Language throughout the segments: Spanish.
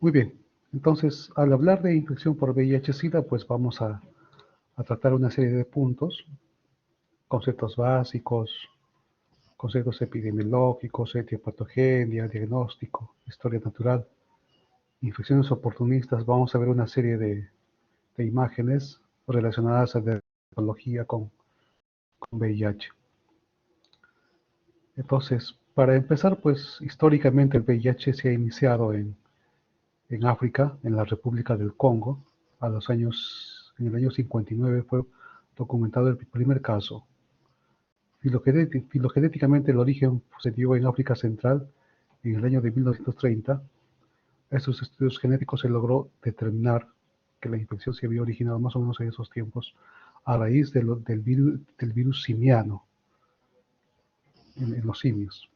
Muy bien, entonces al hablar de infección por VIH-Sida, pues vamos a tratar una serie de puntos, conceptos básicos, conceptos epidemiológicos, etiopatogenia, diagnóstico, historia natural, infecciones oportunistas. Vamos a ver una serie de imágenes relacionadas a la dermatología con VIH. Entonces, para empezar, pues históricamente el VIH se ha iniciado en África, en la República del Congo. En el año 59 fue documentado el primer caso. Filogenéticamente el origen se dio en África Central en el año de 1930. En estos estudios genéticos se logró determinar que la infección se había originado más o menos en esos tiempos a raíz del virus simiano en los simios.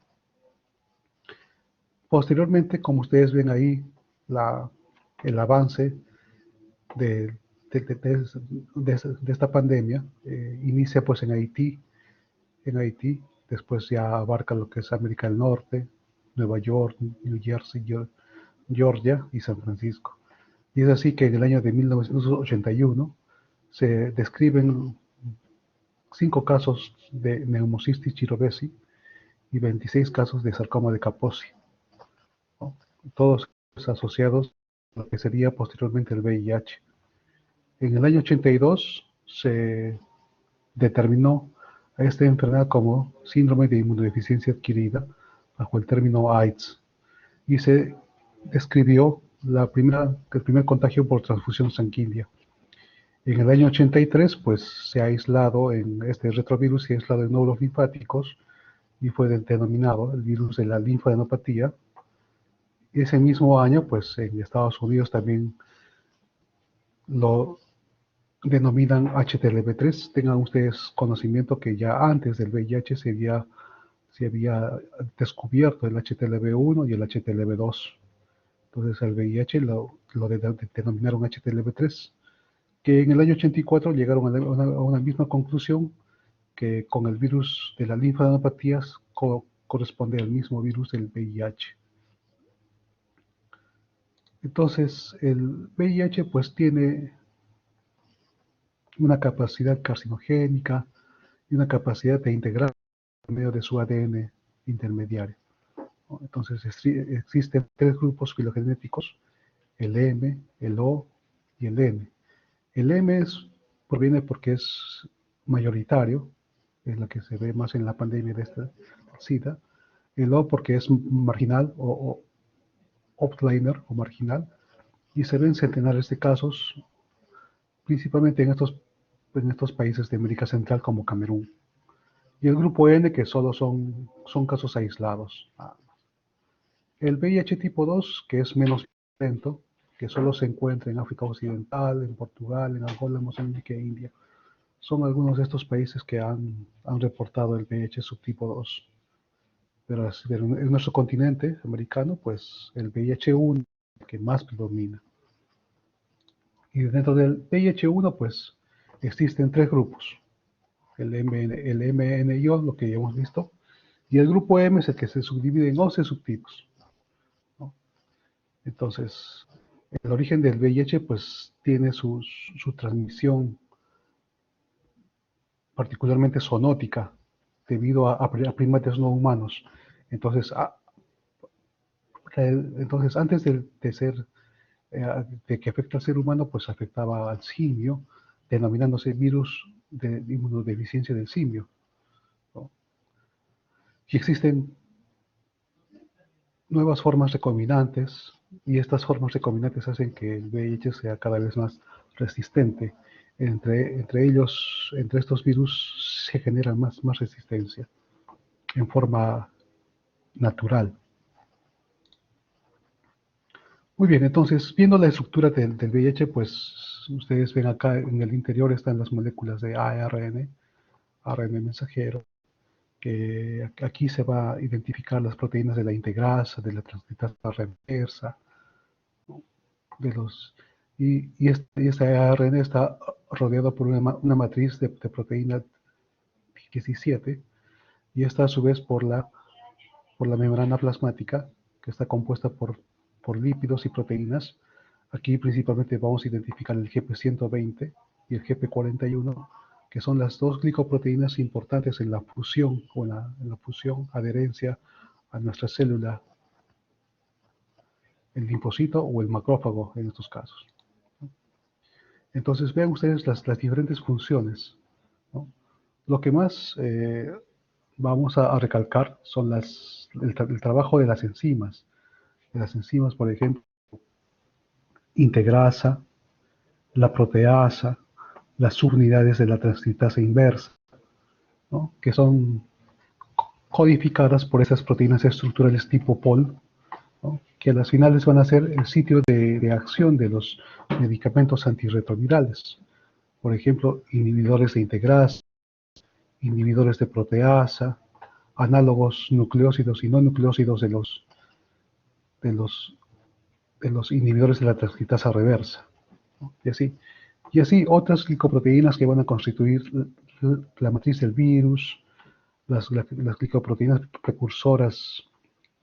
Posteriormente, como ustedes ven ahí, el avance de, de esta pandemia inicia pues en Haití, después ya abarca lo que es América del Norte, Nueva York, New Jersey, Georgia y San Francisco. Y es así que en el año de 1981 se describen 5 casos de Pneumocystis jirovecii y 26 casos de sarcoma de Kaposi, ¿no? Todos asociados a lo que sería posteriormente el VIH. En el año 82 se determinó a esta enfermedad como síndrome de inmunodeficiencia adquirida bajo el término AIDS y se describió el primer contagio por transfusión sanguínea. En el año 83, pues se ha aislado en este retrovirus, se ha aislado en nódulos linfáticos y fue denominado el virus de la linfadenopatía. Ese mismo año, pues en Estados Unidos también lo denominan HTLV3. Tengan ustedes conocimiento que ya antes del VIH se había descubierto el HTLV1 y el HTLV2. Entonces el VIH lo denominaron HTLV3, que en el año 84 llegaron a una misma conclusión que con el virus de las linfadenopatías corresponde al mismo virus del VIH. Entonces el VIH pues tiene una capacidad carcinogénica y una capacidad de integrar por medio de su ADN intermediario. Entonces existen 3 grupos filogenéticos, el M, el O y el N. El M proviene porque es mayoritario, es la que se ve más en la pandemia de esta SIDA. El O porque es marginal o outliner o marginal, y se ven centenares de casos, principalmente en estos países de América Central como Camerún. Y el grupo N, que solo son casos aislados. El VIH tipo 2, que es menos lento, que solo se encuentra en África Occidental, en Portugal, en Angola, Mozambique e India. Son algunos de estos países que han reportado el VIH subtipo 2. Pero en nuestro continente americano, pues el VIH-1 es el que más predomina. Y dentro del VIH-1, pues existen 3 grupos. El MNIO, lo que ya hemos visto, y el grupo M es el que se subdivide en 11 subtipos, ¿no? Entonces, el origen del VIH pues tiene su transmisión particularmente zoonótica debido a primates no humanos. Entonces, antes de que afecte al ser humano, pues afectaba al simio, denominándose virus de inmunodeficiencia del simio, ¿no? Y existen nuevas formas recombinantes, y estas formas recombinantes hacen que el VIH sea cada vez más resistente. Entre estos virus se genera más resistencia en forma natural. Muy bien, entonces, viendo la estructura del VIH, pues ustedes ven acá en el interior están las moléculas de ARN, ARN mensajero, que aquí se va a identificar las proteínas de la integrasa, de la transcriptasa reversa, este ARN está rodeado por una matriz de proteína 17, y esta a su vez por la membrana plasmática, que está compuesta por por lípidos y proteínas. Aquí principalmente vamos a identificar el GP120 y el GP41, que son las dos glicoproteínas importantes en la fusión, o en la fusión, adherencia a nuestra célula, el linfocito o el macrófago en estos casos. Entonces vean ustedes las diferentes funciones, ¿no? Lo que más vamos a recalcar son el trabajo de las enzimas. De las enzimas, por ejemplo, integrasa, la proteasa, las subunidades de la transcriptasa inversa, ¿no? Que son codificadas por esas proteínas estructurales tipo POL, ¿no? Que a las finales van a ser el sitio de acción de los medicamentos antirretrovirales. Por ejemplo, inhibidores de integrasa, inhibidores de proteasa, análogos nucleósidos y no nucleósidos de los, de los inhibidores de la transcriptasa reversa, ¿no? Y así otras glicoproteínas que van a constituir la matriz del virus, las glicoproteínas precursoras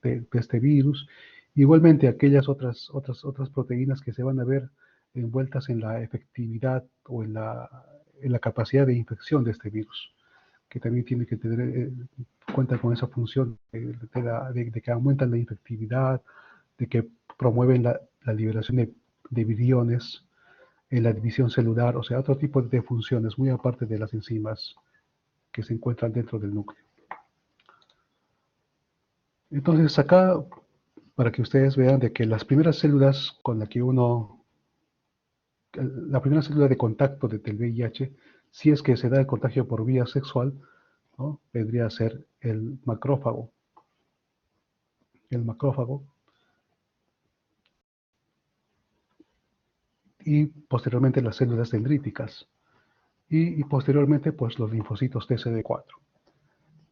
de este virus, igualmente aquellas otras proteínas que se van a ver envueltas en la efectividad o en la capacidad de infección de este virus, que también tiene que tener cuenta con esa función de que aumentan la infectividad, de que promueven la liberación de viriones en la división celular, o sea, otro tipo de funciones muy aparte de las enzimas que se encuentran dentro del núcleo. Entonces acá, para que ustedes vean de que las primeras células con las que la primera célula de contacto del VIH, si es que se da el contagio por vía sexual, ¿no? Vendría a ser el macrófago. El macrófago. Y posteriormente las células dendríticas. Y posteriormente, pues los linfocitos TCD4.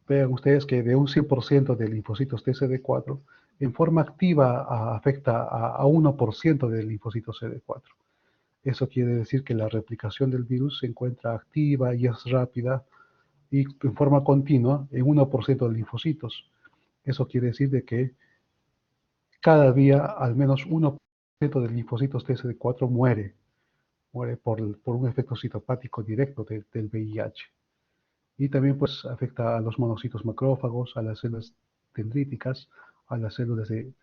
Vean ustedes que de un 100% de linfocitos TCD4, en forma activa afecta a 1% de linfocitos CD4. Eso quiere decir que la replicación del virus se encuentra activa y es rápida y en forma continua en 1% de linfocitos. Eso quiere decir de que cada día al menos 1% de linfocitos TCD4 muere por un efecto citopático directo del VIH. Y también pues afecta a los monocitos macrófagos, a las células dendríticas, a las células de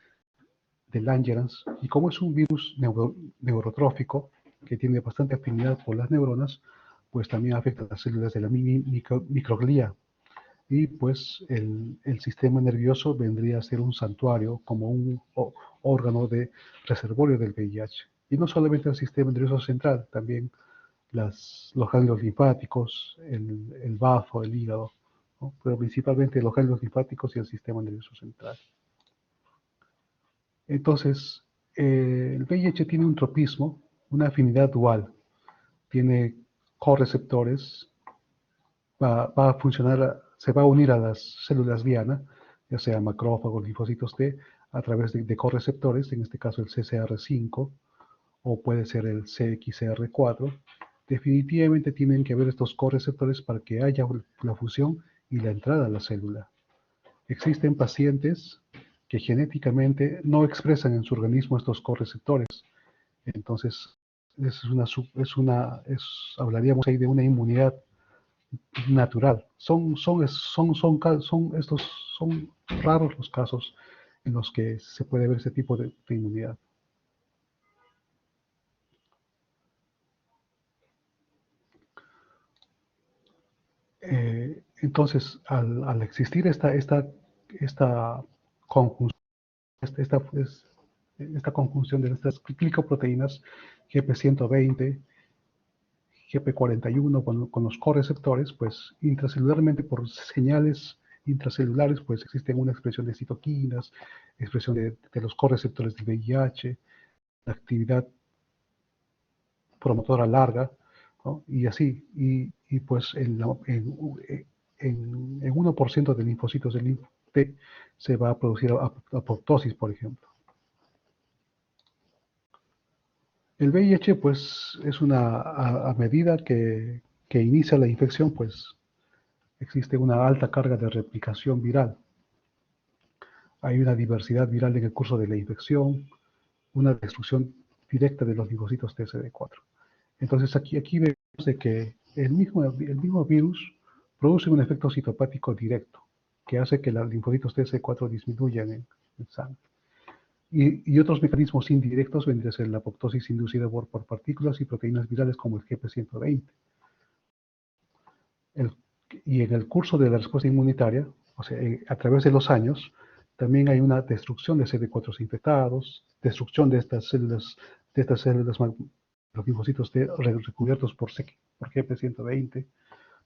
Langerhans. Y como es un virus neurotrófico que tiene bastante afinidad por las neuronas, pues también afecta a las células de la microglía. Y pues el sistema nervioso vendría a ser un santuario, como un órgano de reservorio del VIH. Y no solamente el sistema nervioso central, también los ganglios linfáticos, el bazo, el hígado, ¿no? Pero principalmente los ganglios linfáticos y el sistema nervioso central. Entonces, el VIH tiene un tropismo, una afinidad dual. Tiene correceptores, va a funcionar, se va a unir a las células diana, ya sea macrófagos, linfocitos T, a través de correceptores, en este caso el CCR5, o puede ser el CXCR4. Definitivamente tienen que haber estos correceptores para que haya la fusión y la entrada a la célula. Existen pacientes que genéticamente no expresan en su organismo estos correceptores. Entonces, hablaríamos ahí de una inmunidad natural. Son raros los casos en los que se puede ver ese tipo de inmunidad. Entonces, al existir esta conjunción, esta conjunción de estas glicoproteínas GP120, GP41 con los correceptores, pues intracelularmente por señales intracelulares, pues existen una expresión de citoquinas, expresión de los correceptores del VIH, la actividad promotora larga, ¿no? Y así, y pues en 1% de linfocitos del linfo T se va a producir apoptosis, por ejemplo. El VIH, pues, es a medida que inicia la infección, pues, existe una alta carga de replicación viral. Hay una diversidad viral en el curso de la infección, una destrucción directa de los linfocitos TCD4. Entonces aquí vemos de que el mismo virus produce un efecto citopático directo, que hace que los linfocitos TCD4 disminuyan en sangre. Y otros mecanismos indirectos vendrían a ser la apoptosis inducida por partículas y proteínas virales como el GP120. Y en el curso de la respuesta inmunitaria, o sea, a través de los años, también hay una destrucción de CD4 infectados, destrucción de estas células, los linfocitos recubiertos por GP120,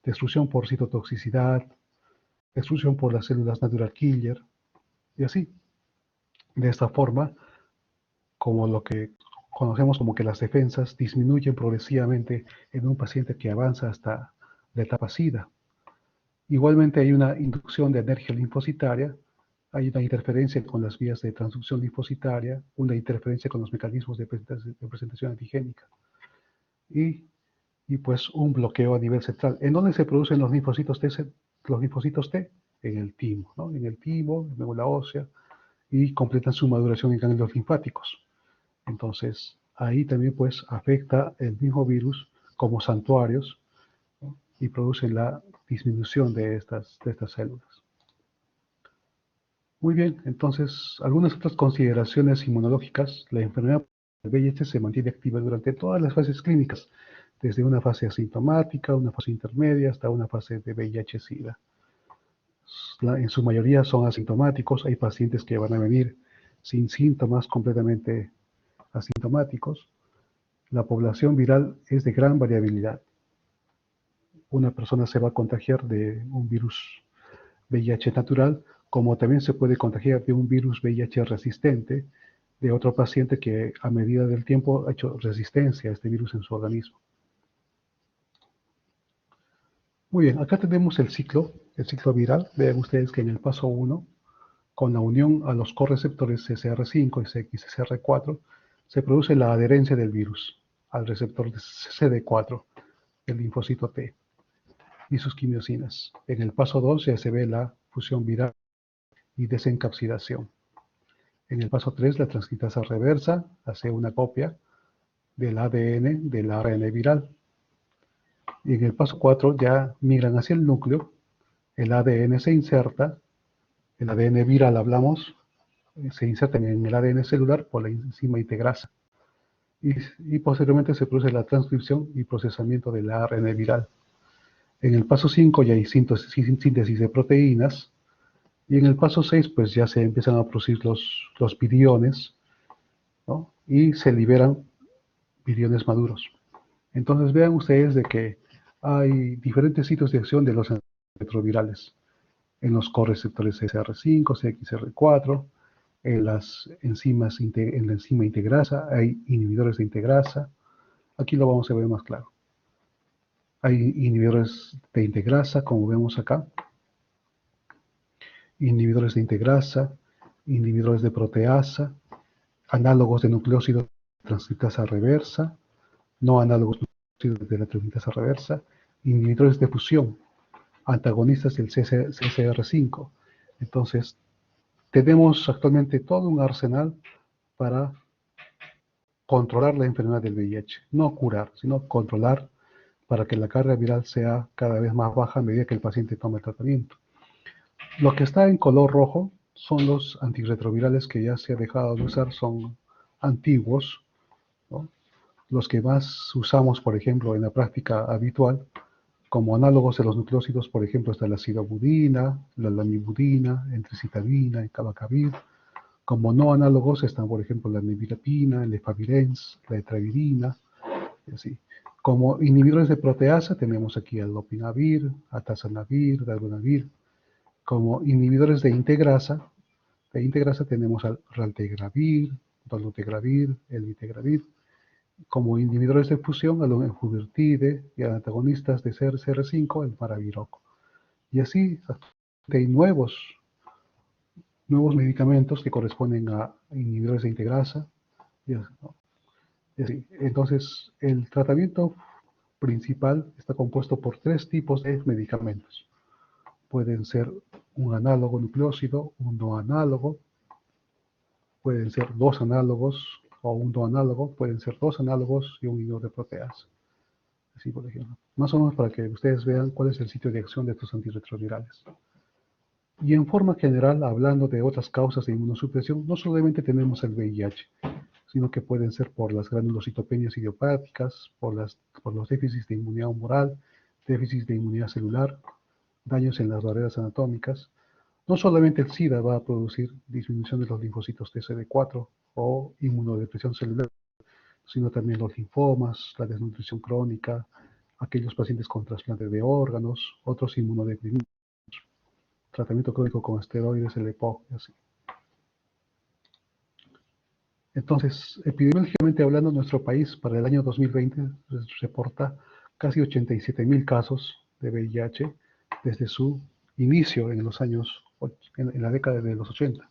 destrucción por citotoxicidad, destrucción por las células natural killer, y así. De esta forma, como lo que conocemos como que las defensas disminuyen progresivamente en un paciente que avanza hasta la etapa SIDA. Igualmente hay una inducción de energía linfocitaria, hay una interferencia con las vías de transducción linfocitaria, una interferencia con los mecanismos de presentación antigénica y pues un bloqueo a nivel central. ¿En dónde se producen los linfocitos T? En el timo, ¿no? En el timo, en médula ósea, y completan su maduración en ganglios linfáticos. Entonces, ahí también pues afecta el mismo virus como santuarios, ¿no? Y producen la disminución de estas células. Muy bien, entonces, algunas otras consideraciones inmunológicas. La enfermedad del VIH se mantiene activa durante todas las fases clínicas, desde una fase asintomática, una fase intermedia, hasta una fase de VIH-Sida. En su mayoría son asintomáticos, hay pacientes que van a venir sin síntomas, completamente asintomáticos. La población viral es de gran variabilidad. Una persona se va a contagiar de un virus VIH natural, como también se puede contagiar de un virus VIH resistente de otro paciente que a medida del tiempo ha hecho resistencia a este virus en su organismo. Muy bien, acá tenemos el ciclo viral. Vean ustedes que en el paso 1, con la unión a los correceptores CCR5 y CXCR4, se produce la adherencia del virus al receptor de CD4, el linfocito T, y sus quimiosinas. En el paso 2 ya se ve la fusión viral y desencapsidación. En el paso 3, la transcriptasa reversa hace una copia del ADN del ARN viral. Y en el paso 4 ya migran hacia el núcleo, el ADN se inserta, el ADN viral hablamos, se inserta en el ADN celular por la enzima integrasa. Y posteriormente se produce la transcripción y procesamiento del ARN viral. En el paso 5 ya hay síntesis de proteínas, y en el paso 6 pues ya se empiezan a producir los viriones, ¿no? Y se liberan viriones maduros. Entonces vean ustedes de que hay diferentes sitios de acción de los retrovirales. En los correceptores CCR5, CXR4, en las enzimas, en la enzima integrasa, hay inhibidores de integrasa. Aquí lo vamos a ver más claro. Hay inhibidores de integrasa, como vemos acá. Inhibidores de integrasa, inhibidores de proteasa, análogos de nucleócidos de transcriptasa reversa, no análogos de la transcriptasa reversa, inhibidores de fusión, antagonistas del CCR5. Entonces, tenemos actualmente todo un arsenal para controlar la enfermedad del VIH. No curar, sino controlar para que la carga viral sea cada vez más baja a medida que el paciente toma el tratamiento. Lo que está en color rojo son los antirretrovirales que ya se ha dejado de usar, son antiguos, ¿no? Los que más usamos, por ejemplo, en la práctica habitual, como análogos de los nucleócidos, por ejemplo, está la sidobudina, la lamivudina, entricitabina, el cabacavir. Como no análogos están, por ejemplo, la nevirapina, el efavirenz, la etravirina, y así. Como inhibidores de proteasa tenemos aquí al lopinavir, atazanavir, dalbonavir. Como inhibidores de integrasa tenemos al raltegravir, dolutegravir, el vitegravir. Como inhibidores de fusión, al enfuvirtide y antagonistas de CR5, el maraviroc. Y así hay nuevos medicamentos que corresponden a inhibidores de integrasa. Y así, ¿no? Y así. Entonces, el tratamiento principal está compuesto por 3 tipos de medicamentos. Pueden ser un análogo nucleócido, un no análogo, pueden ser 2 análogos o un análogo, pueden ser 2 análogos y un inhibidor de proteasa. Así, por ejemplo. Más o menos para que ustedes vean cuál es el sitio de acción de estos antirretrovirales. Y en forma general, hablando de otras causas de inmunosupresión, no solamente tenemos el VIH, sino que pueden ser por las granulocitopenias idiopáticas, por los déficits de inmunidad humoral, déficits de inmunidad celular, daños en las barreras anatómicas. No solamente el SIDA va a producir disminución de los linfocitos TCD4 o inmunodepresión celular, sino también los linfomas, la desnutrición crónica, aquellos pacientes con trasplante de órganos, otros inmunodeprimidos, tratamiento crónico con esteroides, el EPOC, y así. Entonces, epidemiológicamente hablando, nuestro país para el año 2020 reporta casi 87.000 casos de VIH desde su inicio en los años, en la década de los 80.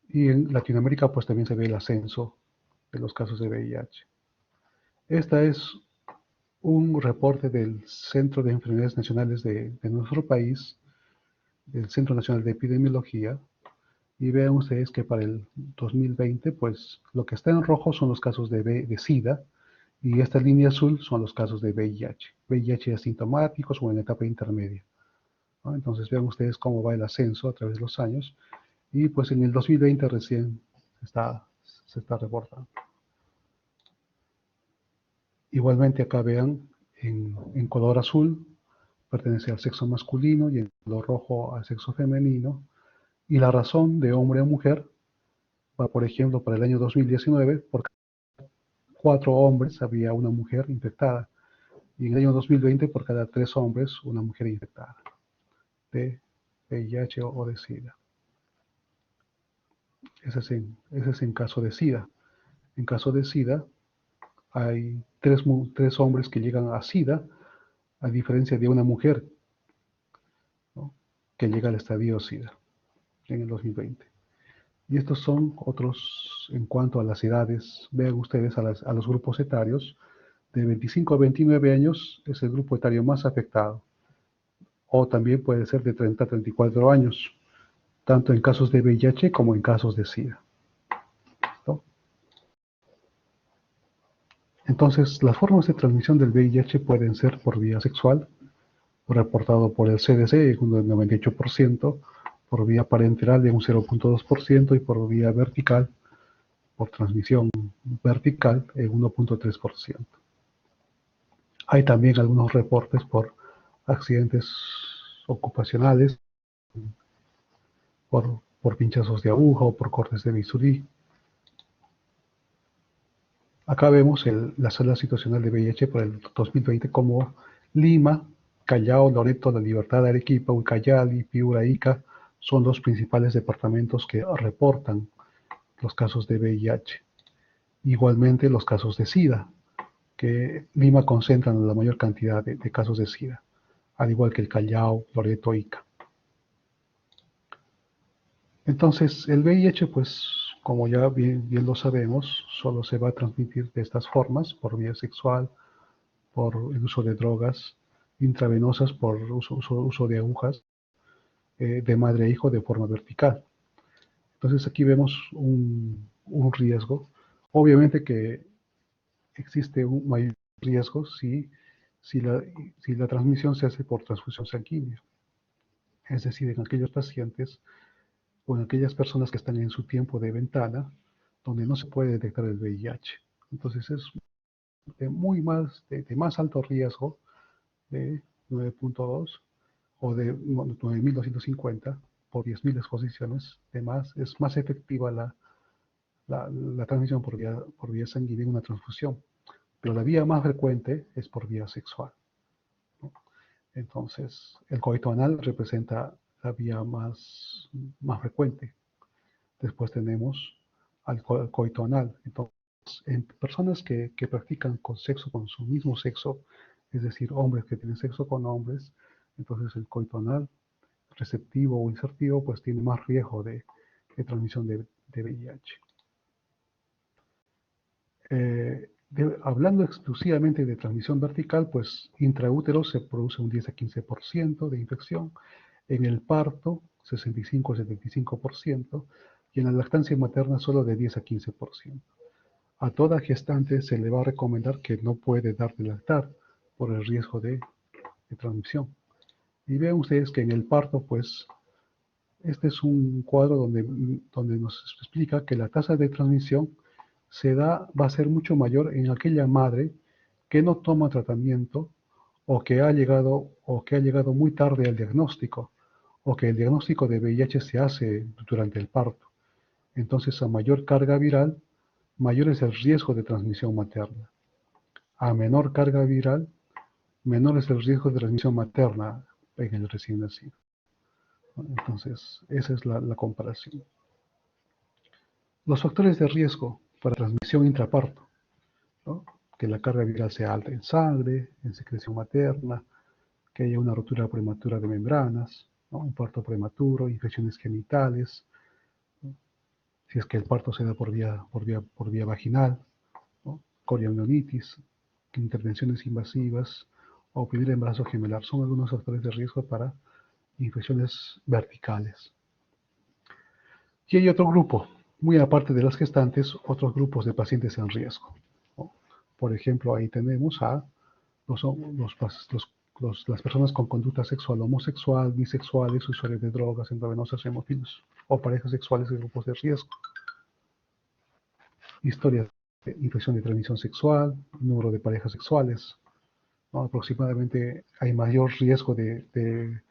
Y en Latinoamérica pues también se ve el ascenso de los casos de VIH. Esta es un reporte del Centro de Enfermedades Nacionales de nuestro país, del Centro Nacional de Epidemiología, y vean ustedes que para el 2020, pues lo que está en rojo son los casos de SIDA, y esta línea azul son los casos de VIH asintomáticos o en etapa intermedia, ¿no? Entonces vean ustedes cómo va el ascenso a través de los años, y pues en el 2020 recién se está reportando. Igualmente acá vean, en color azul pertenece al sexo masculino y en color rojo al sexo femenino, y la razón de hombre a mujer va, por ejemplo, para el año 2019, por 4 hombres había una mujer infectada, y en el año 2020 por cada 3 hombres una mujer infectada de VIH o de SIDA. Ese es en caso de SIDA. En caso de SIDA hay 3 hombres que llegan a SIDA, a diferencia de una mujer, ¿no?, que llega al estadio SIDA en el 2020. Y estos son otros en cuanto a las edades. Vean ustedes a los grupos etarios. De 25 a 29 años es el grupo etario más afectado. O también puede ser de 30 a 34 años, tanto en casos de VIH como en casos de SIDA, ¿no? Entonces, las formas de transmisión del VIH pueden ser por vía sexual, reportado por el CDC en un 98%, por vía parenteral de un 0.2% y por vía vertical, por transmisión vertical en 1.3%. Hay también algunos reportes por accidentes ocupacionales, por pinchazos de aguja o por cortes de bisturí. Acá vemos la sala situacional de VIH para el 2020 como Lima, Callao, Loreto, La Libertad, Arequipa, Ucayali, Piura, Ica son los principales departamentos que reportan los casos de VIH. Igualmente los casos de SIDA, que Lima concentran la mayor cantidad de casos de SIDA, al igual que el Callao, Loreto, Ica. Entonces, el VIH, pues, como ya bien lo sabemos, solo se va a transmitir de estas formas, por vía sexual, por el uso de drogas intravenosas, por uso de agujas, de madre a hijo de forma vertical. Entonces, aquí vemos un riesgo. Obviamente que existe un mayor riesgo si la transmisión se hace por transfusión sanguínea. Es decir, en aquellos pacientes o en aquellas personas que están en su tiempo de ventana, donde no se puede detectar el VIH. Entonces es de más alto riesgo, de 9.2 o de 9.250 por 10.000 exposiciones. Es más efectiva la transmisión por vía sanguínea en una transfusión. Pero la vía más frecuente es por vía sexual, ¿no? Entonces, el coito anal representa la vía más frecuente. Después tenemos al coito anal. Entonces, en personas que practican con sexo con su mismo sexo, es decir, hombres que tienen sexo con hombres, entonces el coito anal receptivo o insertivo pues tiene más riesgo de transmisión de VIH. Hablando exclusivamente de transmisión vertical, pues intraútero se produce un 10 a 15% de infección, en el parto 65 a 75%, y en la lactancia materna solo de 10 a 15%. A toda gestante se le va a recomendar que no puede dar de lactar por el riesgo de transmisión. Y vean ustedes que en el parto, pues, este es un cuadro donde nos explica que la tasa de transmisión va a ser mucho mayor en aquella madre que no toma tratamiento o que ha llegado muy tarde al diagnóstico, o que el diagnóstico de VIH se hace durante el parto. Entonces, a mayor carga viral, mayor es el riesgo de transmisión materna. A menor carga viral, menor es el riesgo de transmisión materna en el recién nacido. Entonces, esa es la comparación. Los factores de riesgo para transmisión intraparto, ¿no? Que la carga viral sea alta en sangre, en secreción materna, que haya una rotura prematura de membranas, ¿no? Un parto prematuro, infecciones genitales, ¿no? Si es que el parto se da por vía vaginal, ¿no? Coriamnionitis, intervenciones invasivas o pedir embarazo gemelar, son algunos factores de riesgo para infecciones verticales. Y hay otro grupo, muy aparte de las gestantes, otros grupos de pacientes en riesgo, ¿no? Por ejemplo, ahí tenemos a las personas con conducta sexual homosexual, bisexuales, usuarios de drogas, endovenosas, hemófilos o parejas sexuales de grupos de riesgo. Historia de infección de transmisión sexual, número de parejas sexuales, ¿no? Aproximadamente hay mayor riesgo de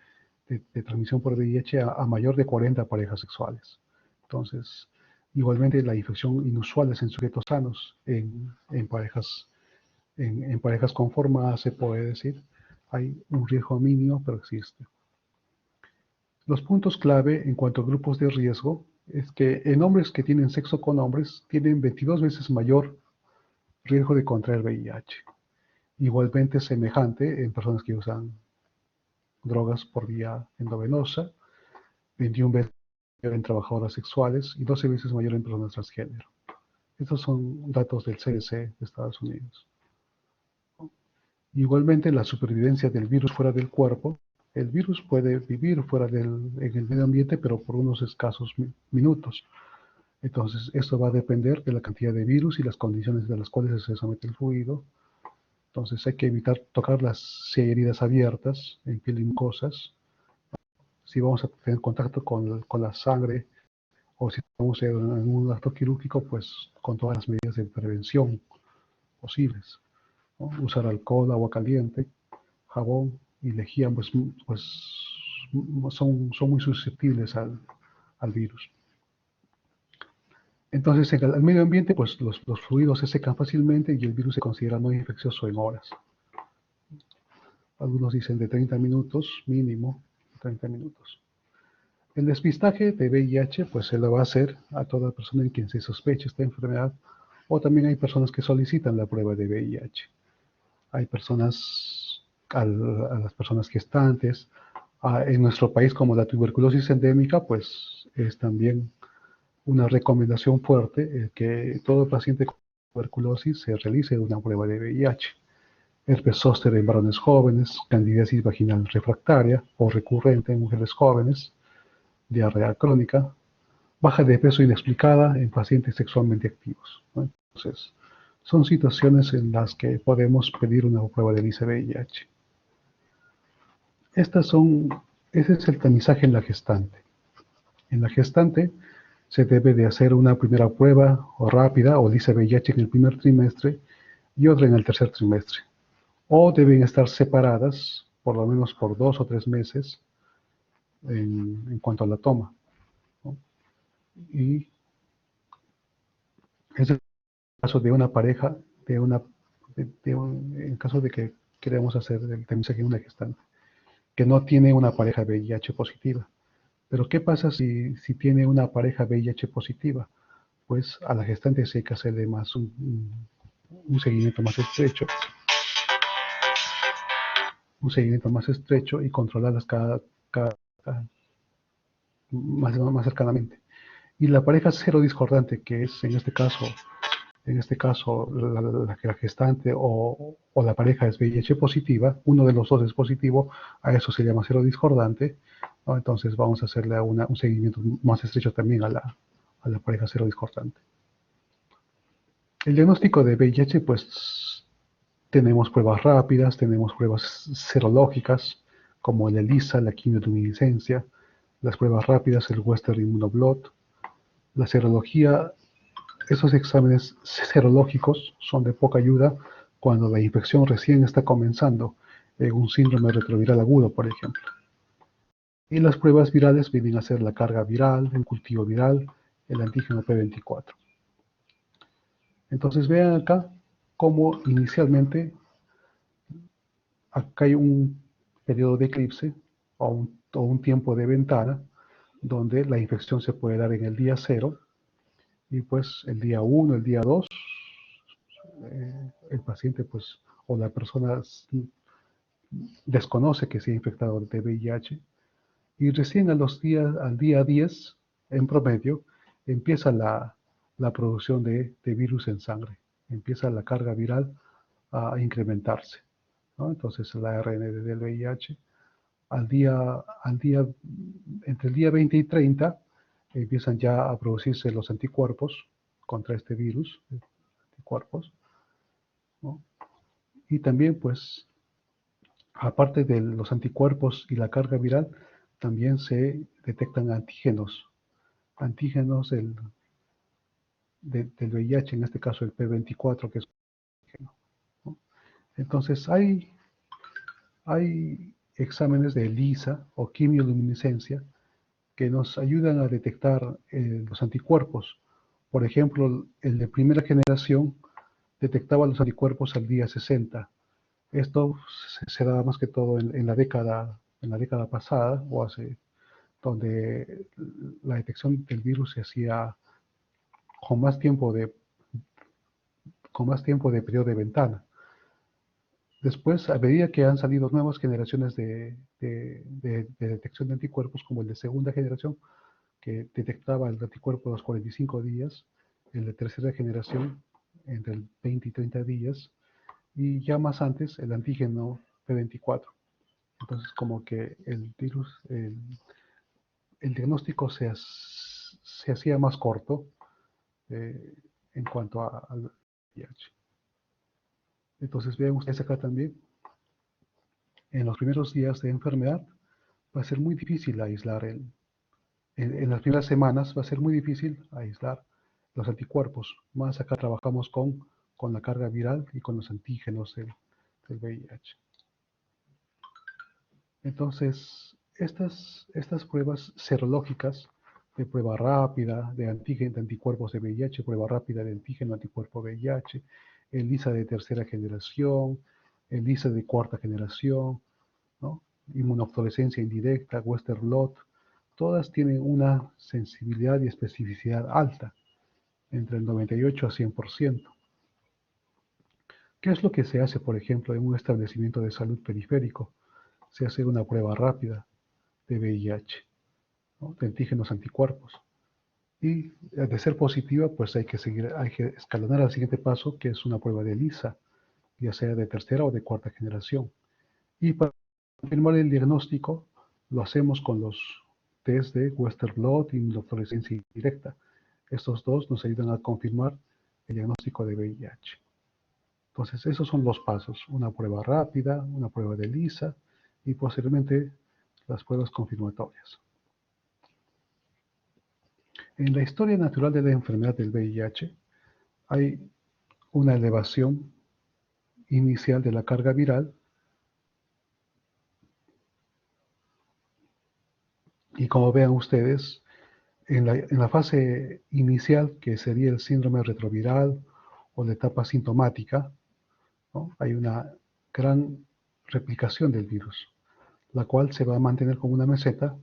transmisión por VIH a mayor de 40 parejas sexuales. Entonces, igualmente la infección inusual es en sujetos sanos, en parejas conformadas, se puede decir. Hay un riesgo mínimo, pero existe. Los puntos clave en cuanto a grupos de riesgo es que en hombres que tienen sexo con hombres tienen 22 veces mayor riesgo de contraer VIH. Igualmente semejante en personas que usan drogas por vía endovenosa, 21 veces mayor en trabajadoras sexuales y 12 veces mayor en personas transgénero. Estos son datos del CDC de Estados Unidos. Igualmente, la supervivencia del virus fuera del cuerpo. El virus puede vivir en el medio ambiente, pero por unos escasos minutos. Entonces, esto va a depender de la cantidad de virus y las condiciones de las cuales se somete el fluido. Entonces, hay que evitar tocar si hay heridas abiertas en piel y mucosas. Si vamos a tener contacto con la sangre o si estamos en un acto quirúrgico, pues con todas las medidas de prevención posibles, ¿no? Usar alcohol, agua caliente, jabón y lejía, pues son muy susceptibles al virus. Entonces, en el medio ambiente, pues los fluidos se secan fácilmente y el virus se considera no infeccioso en horas. Algunos dicen de 30 minutos, mínimo 30 minutos. El despistaje de VIH, pues se lo va a hacer a toda persona en quien se sospeche esta enfermedad, o también hay personas que solicitan la prueba de VIH. Hay personas, a las personas gestantes, en nuestro país como la tuberculosis endémica, pues es también una recomendación fuerte que todo paciente con tuberculosis se realice una prueba de VIH. Herpes zóster en varones jóvenes, candidiasis vaginal refractaria o recurrente en mujeres jóvenes, diarrea crónica, baja de peso inexplicada en pacientes sexualmente activos, ¿no? Entonces, son situaciones en las que podemos pedir una prueba de ELISA VIH. Ese es el tamizaje en la gestante. En la gestante se debe de hacer una primera prueba o rápida o ELISA VIH en el primer trimestre y otra en el tercer trimestre. O deben estar separadas por lo menos por 2 o 3 meses en cuanto a la toma, ¿no? Y es el caso de una pareja, en caso de que queremos hacer el tamizaje en una gestante, que no tiene una pareja VIH positiva. Pero ¿qué pasa si tiene una pareja VIH positiva? Pues a la gestante sí hay que hacerle más un seguimiento más estrecho. Un seguimiento más estrecho y controlarlas más cercanamente. Y la pareja cero discordante, que es en este caso la gestante o la pareja es VIH positiva, uno de los dos es positivo, a eso se llama cero discordante, ¿no? Entonces vamos a hacerle un seguimiento más estrecho también a a la pareja serodiscordante. El diagnóstico de VIH, pues tenemos pruebas rápidas, tenemos pruebas serológicas, como el ELISA, la quimioluminiscencia, las pruebas rápidas, el Western Immunoblot. La serología, esos exámenes serológicos son de poca ayuda cuando la infección recién está comenzando, en un síndrome retroviral agudo, por ejemplo. Y las pruebas virales vienen a ser la carga viral, el cultivo viral, el antígeno P24. Entonces vean acá cómo inicialmente acá hay un periodo de eclipse o un tiempo de ventana donde la infección se puede dar en el día 0 y pues el día 1, el día 2, el paciente pues o la persona desconoce que se ha infectado de VIH y recién al día 10 en promedio empieza la producción de virus en sangre, empieza la carga viral a incrementarse, ¿no? Entonces el ARN del VIH entre el día 20 y 30 empiezan ya a producirse los anticuerpos contra este virus, anticuerpos, ¿no? Y también, pues, aparte de los anticuerpos y la carga viral, también se detectan antígenos del VIH, en este caso el P24, que es un antígeno, ¿no? Entonces, hay exámenes de ELISA o quimioluminiscencia que nos ayudan a detectar los anticuerpos. Por ejemplo, el de primera generación detectaba los anticuerpos al día 60. Esto se daba más que todo en la década pasada, donde la detección del virus se hacía con más tiempo de periodo de ventana. Después, a medida que han salido nuevas generaciones de detección de anticuerpos, como el de segunda generación, que detectaba el anticuerpo a los 45 días, el de tercera generación entre el 20 y 30 días, y ya más antes el antígeno P24. Entonces, como que el virus, el diagnóstico se hacía más corto eh, en cuanto al VIH. Entonces, vean ustedes acá también, en los primeros días de enfermedad va a ser muy difícil aislar en las primeras semanas va a ser muy difícil aislar los anticuerpos. Más acá trabajamos con la carga viral y con los antígenos del VIH. Entonces, estas pruebas serológicas de prueba rápida de antígeno, de anticuerpos de VIH, prueba rápida de antígeno anticuerpo VIH, ELISA de tercera generación, ELISA de cuarta generación, ¿no? Inmunofluorescencia indirecta, Western blot, todas tienen una sensibilidad y especificidad alta, entre el 98 a 100%. ¿Qué es lo que se hace, por ejemplo, en un establecimiento de salud periférico? Se hace una prueba rápida de VIH, ¿no? De antígenos anticuerpos. Y de ser positiva, pues hay que escalonar al siguiente paso, que es una prueba de ELISA, ya sea de tercera o de cuarta generación. Y para confirmar el diagnóstico, lo hacemos con los test de Western blot y inmunofluorescencia indirecta. Estos dos nos ayudan a confirmar el diagnóstico de VIH. Entonces, esos son los pasos. Una prueba rápida, una prueba de ELISA y posteriormente las pruebas confirmatorias. En la historia natural de la enfermedad del VIH hay una elevación inicial de la carga viral y como vean ustedes, en la fase inicial, que sería el síndrome retroviral o la etapa sintomática, ¿no? Hay una gran replicación del virus, la cual se va a mantener como una meseta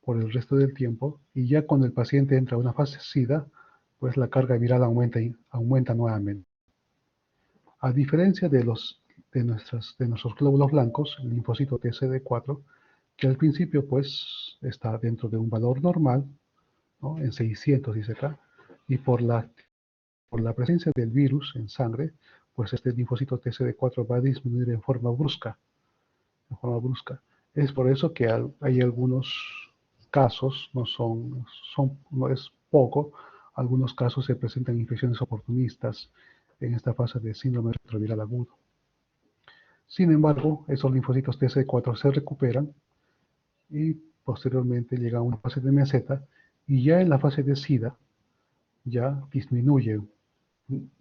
por el resto del tiempo, y ya cuando el paciente entra a una fase SIDA, pues la carga viral aumenta nuevamente. A diferencia de nuestros glóbulos blancos, el linfocito TCD4, que al principio pues está dentro de un valor normal, ¿no? En 600 dice acá, y por la presencia del virus en sangre, pues este linfocito TCD4 va a disminuir en forma brusca. Es por eso que hay algunos casos, no es poco, algunos casos se presentan infecciones oportunistas en esta fase de síndrome retroviral agudo. Sin embargo, esos linfocitos TC4 se recuperan y posteriormente llega a una fase de meseta y ya en la fase de SIDA ya disminuyen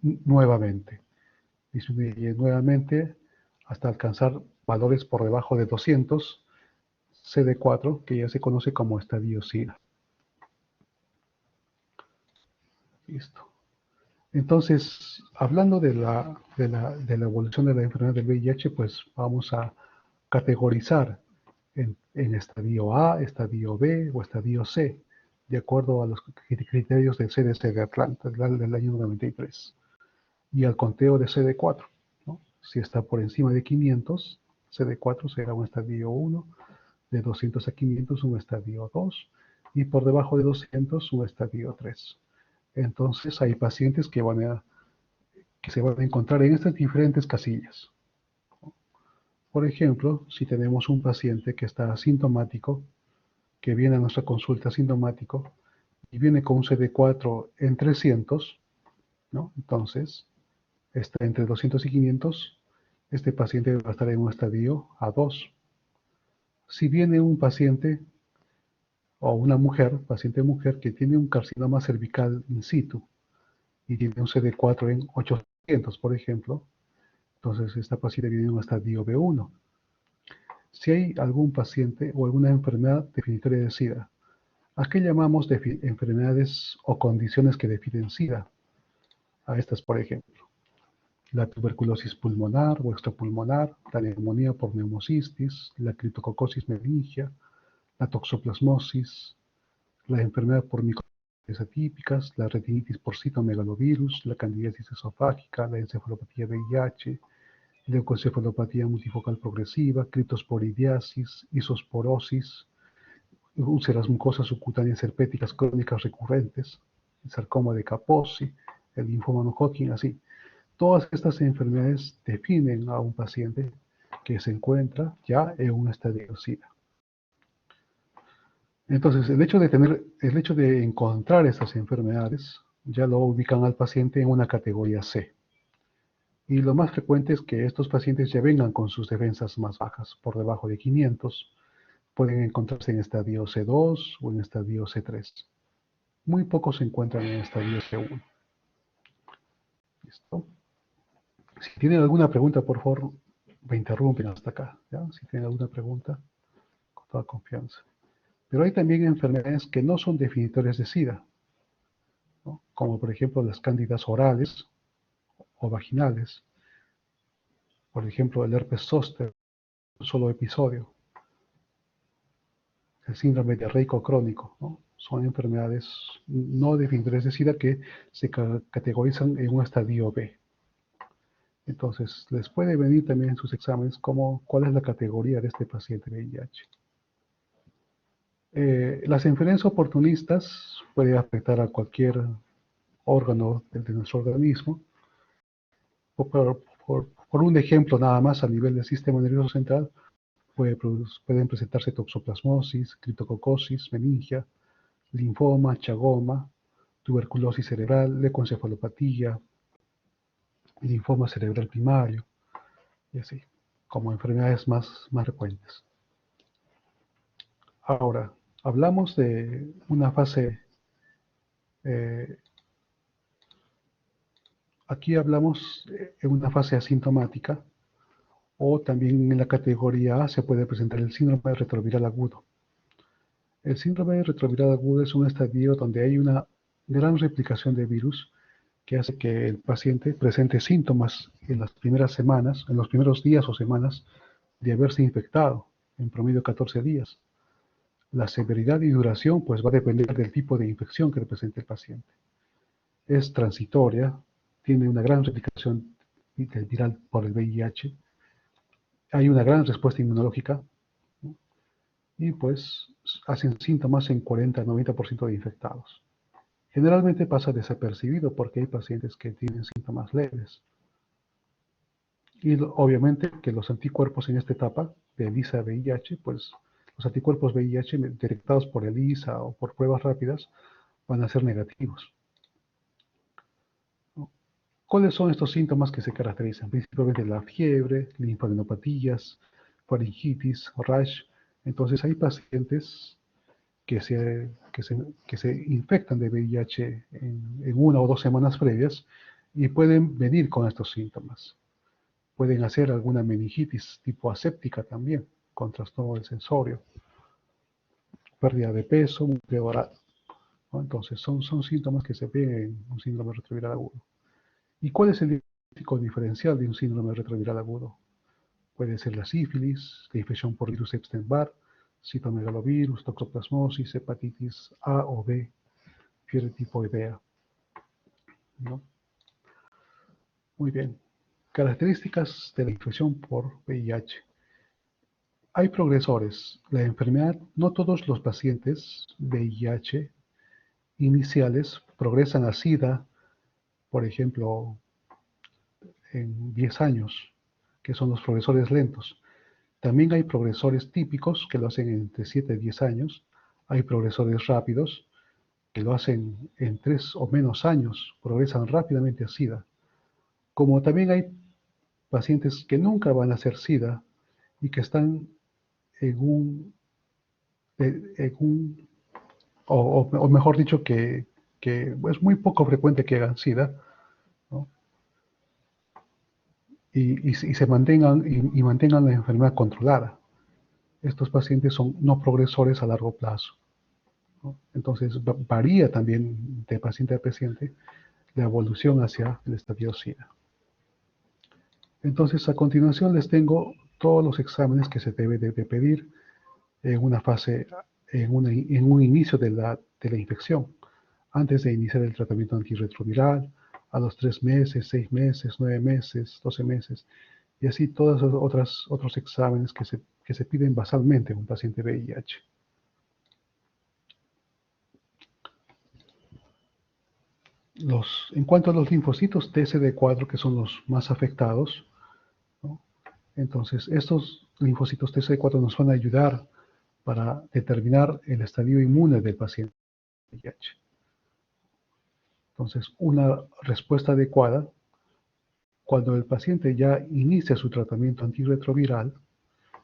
nuevamente. Disminuye nuevamente hasta alcanzar valores por debajo de 200 CD4, que ya se conoce como estadio SIDA. Listo. Entonces, hablando de la evolución de la enfermedad del VIH, pues vamos a categorizar en estadio A, estadio B o estadio C, de acuerdo a los criterios del CDC de Atlanta del año 93 y al conteo de CD4, ¿no? Si está por encima de 500, CD4 será un estadio 1, de 200 a 500 un estadio 2 y por debajo de 200 un estadio 3. Entonces hay pacientes que se van a encontrar en estas diferentes casillas. Por ejemplo, si tenemos un paciente que está asintomático, que viene a nuestra consulta asintomático y viene con un CD4 en 300, ¿no? Entonces, está entre 200 y 500, este paciente va a estar en un estadio A2. Si viene un paciente o una mujer, paciente mujer, que tiene un carcinoma cervical in situ y tiene un CD4 en 800, por ejemplo, entonces esta paciente viene en un estadio B1. Si hay algún paciente o alguna enfermedad definitoria de SIDA, ¿a qué llamamos enfermedades o condiciones que definen SIDA? A estas, por ejemplo, la tuberculosis pulmonar o extrapulmonar, la neumonía por neumocistis, la criptococosis meningia, la toxoplasmosis, la enfermedad por microbiologías atípicas, la retinitis por citomegalovirus, la candidiasis esofágica, la encefalopatía VIH, leucoencefalopatía multifocal progresiva, criptosporidiasis, isosporosis, úlceras mucosas subcutáneas herpéticas crónicas recurrentes, el sarcoma de Kaposi, el linfoma no Hodgkin, así. Todas estas enfermedades definen a un paciente que se encuentra ya en un estadio SIDA. Entonces, el hecho de encontrar estas enfermedades ya lo ubican al paciente en una categoría C. Y lo más frecuente es que estos pacientes ya vengan con sus defensas más bajas, por debajo de 500. Pueden encontrarse en estadio C2 o en estadio C3. Muy pocos se encuentran en estadio C1. ¿Listo? Si tienen alguna pregunta, por favor, me interrumpen hasta acá, ¿ya? Si tienen alguna pregunta, con toda confianza. Pero hay también enfermedades que no son definitorias de SIDA, ¿no? Como por ejemplo las cándidas orales o vaginales, por ejemplo el herpes zóster, un solo episodio, el síndrome diarreico crónico, ¿no? Son enfermedades no definitorias de SIDA que se categorizan en un estadio B. Entonces, les puede venir también en sus exámenes cuál es la categoría de este paciente VIH. Las enfermedades oportunistas pueden afectar a cualquier órgano de nuestro organismo. Por un ejemplo nada más a nivel del sistema nervioso central, pueden presentarse toxoplasmosis, criptococosis, meningia, linfoma, chagoma, tuberculosis cerebral, leucoencefalopatía, linfoma cerebral primario, y así, como enfermedades más frecuentes. Ahora, hablamos de una fase, aquí hablamos en una fase asintomática, o también en la categoría A se puede presentar el síndrome retroviral agudo. El síndrome retroviral agudo es un estadio donde hay una gran replicación de virus que hace que el paciente presente síntomas en las primeras semanas, en los primeros días o semanas de haberse infectado, en promedio 14 días. La severidad y duración pues va a depender del tipo de infección que presente el paciente. Es transitoria, tiene una gran replicación viral por el VIH, hay una gran respuesta inmunológica, ¿no? Y pues hacen síntomas en 40-90% de infectados. Generalmente pasa desapercibido porque hay pacientes que tienen síntomas leves. Y obviamente que los anticuerpos en esta etapa de ELISA-VIH, pues los anticuerpos VIH detectados por ELISA o por pruebas rápidas van a ser negativos. ¿Cuáles son estos síntomas que se caracterizan? Principalmente la fiebre, linfadenopatías, faringitis, rash. Entonces hay pacientes que se infectan de VIH en 1 o 2 semanas previas y pueden venir con estos síntomas. Pueden hacer alguna meningitis tipo aséptica también, con trastorno del sensorio, pérdida de peso, un empeorado, ¿no? Entonces son síntomas que se ven en un síndrome retroviral agudo. ¿Y cuál es el diagnóstico diferencial de un síndrome retroviral agudo? Puede ser la sífilis, la infección por virus Epstein-Barr, citomegalovirus, toxoplasmosis, hepatitis A o B, fiebre tifoidea, ¿no? Muy bien. Características de la infección por VIH. Hay progresores. La enfermedad, no todos los pacientes VIH iniciales progresan a SIDA, por ejemplo, en 10 años, que son los progresores lentos. También hay progresores típicos que lo hacen entre 7 y 10 años. Hay progresores rápidos que lo hacen en 3 o menos años, progresan rápidamente a SIDA. Como también hay pacientes que nunca van a ser SIDA y que están en un o mejor dicho, que es muy poco frecuente que hagan SIDA, ¿no? Y se mantengan la enfermedad controlada. Estos pacientes son no progresores a largo plazo, ¿no? Entonces, varía también de paciente a paciente la evolución hacia el estadio SIDA. Entonces, a continuación les tengo todos los exámenes que se debe de pedir en una fase, en un inicio de la infección, antes de iniciar el tratamiento antirretroviral, a los 3 meses, 6 meses, 9 meses, 12 meses, y así todos otros exámenes que se piden basalmente en un paciente VIH. En cuanto a los linfocitos TCD4, que son los más afectados, ¿no? Entonces, estos linfocitos TCD4 nos van a ayudar para determinar el estadio inmune del paciente VIH. Entonces, una respuesta adecuada, cuando el paciente ya inicia su tratamiento antirretroviral,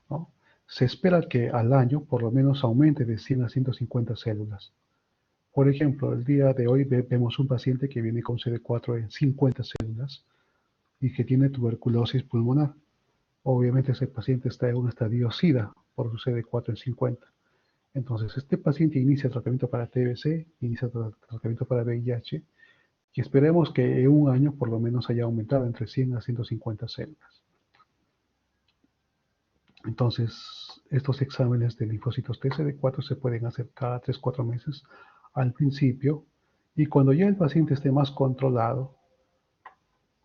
¿no? Se espera que al año por lo menos aumente de 100 a 150 células. Por ejemplo, el día de hoy vemos un paciente que viene con CD4 en 50 células y que tiene tuberculosis pulmonar. Obviamente ese paciente está en un estadio SIDA por su CD4 en 50. Entonces, este paciente inicia tratamiento para TBC, inicia tratamiento para VIH, y esperemos que en un año por lo menos haya aumentado entre 100 a 150 células. Entonces, estos exámenes de linfocitos TCD4 se pueden hacer cada 3-4 meses al principio, y cuando ya el paciente esté más controlado,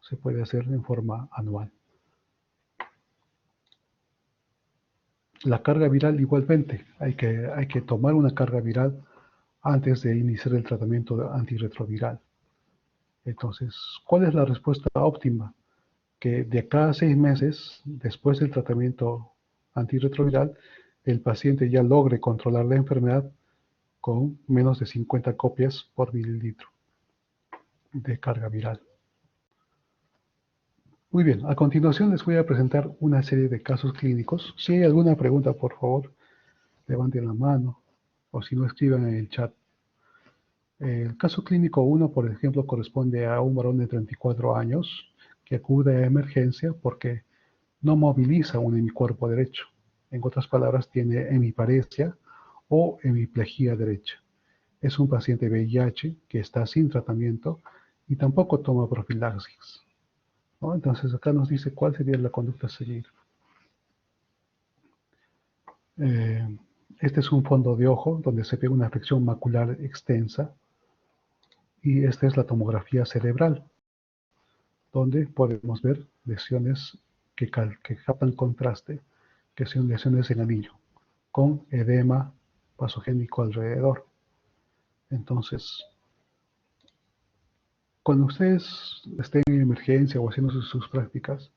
se puede hacer en forma anual. La carga viral igualmente, hay que tomar una carga viral antes de iniciar el tratamiento antirretroviral. Entonces, ¿cuál es la respuesta óptima? Que de cada 6 meses, después del tratamiento antirretroviral, el paciente ya logre controlar la enfermedad con menos de 50 copias por mililitro de carga viral. Muy bien, a continuación les voy a presentar una serie de casos clínicos. Si hay alguna pregunta, por favor, levanten la mano o si no, escriban en el chat. El caso clínico 1, por ejemplo, corresponde a un varón de 34 años que acude a emergencia porque no moviliza un hemicuerpo derecho. En otras palabras, tiene hemiparesia o hemiplegia derecha. Es un paciente VIH que está sin tratamiento y tampoco toma profilaxis, ¿no? Entonces acá nos dice cuál sería la conducta a seguir. Este es un fondo de ojo donde se ve una afección macular extensa y esta es la tomografía cerebral, donde podemos ver lesiones que captan contraste, que son lesiones en anillo, con edema vasogénico alrededor. Entonces, cuando ustedes estén en emergencia o haciendo sus prácticas,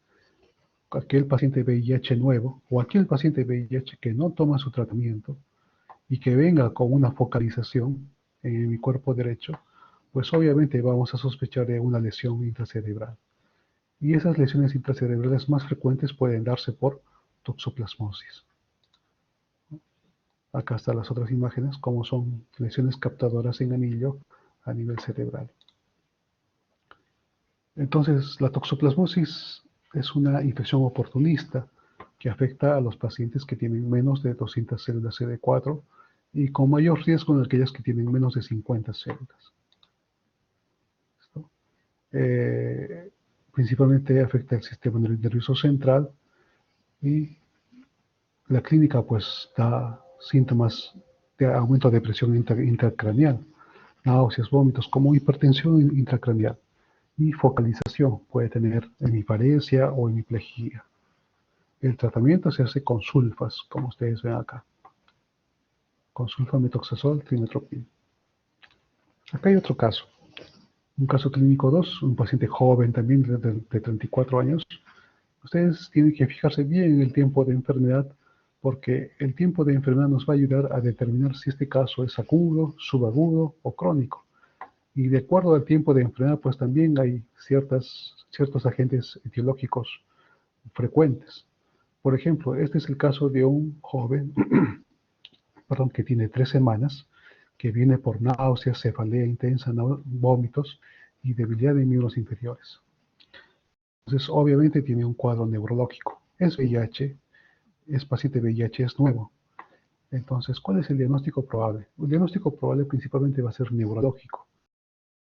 aquel paciente VIH nuevo o aquel paciente VIH que no toma su tratamiento y que venga con una focalización en mi cuerpo derecho, pues obviamente vamos a sospechar de una lesión intracerebral. Y esas lesiones intracerebrales más frecuentes pueden darse por toxoplasmosis. Acá están las otras imágenes, como son lesiones captadoras en anillo a nivel cerebral. Entonces, la toxoplasmosis es una infección oportunista que afecta a los pacientes que tienen menos de 200 células CD4 y con mayor riesgo en aquellas que tienen menos de 50 células. Principalmente afecta el sistema nervioso central y la clínica pues da síntomas de aumento de presión intracraneal, náuseas, vómitos, como hipertensión intracraneal y focalización, puede tener hemiparesia o hemiplegia. El tratamiento se hace con sulfas, como ustedes ven acá, con sulfamethoxazol, trimethoprim. Acá hay otro caso, un caso clínico 2, un paciente joven también de 34 años. Ustedes tienen que fijarse bien en el tiempo de enfermedad, porque el tiempo de enfermedad nos va a ayudar a determinar si este caso es agudo, subagudo o crónico. Y de acuerdo al tiempo de enfermedad, pues también hay ciertos agentes etiológicos frecuentes. Por ejemplo, este es el caso de un joven perdón, que tiene 3 semanas, que viene por náuseas, cefalea intensa, vómitos y debilidad de miembros inferiores. Entonces, obviamente tiene un cuadro neurológico. Es VIH, es paciente VIH, es nuevo. Entonces, ¿cuál es el diagnóstico probable? El diagnóstico probable principalmente va a ser neurológico,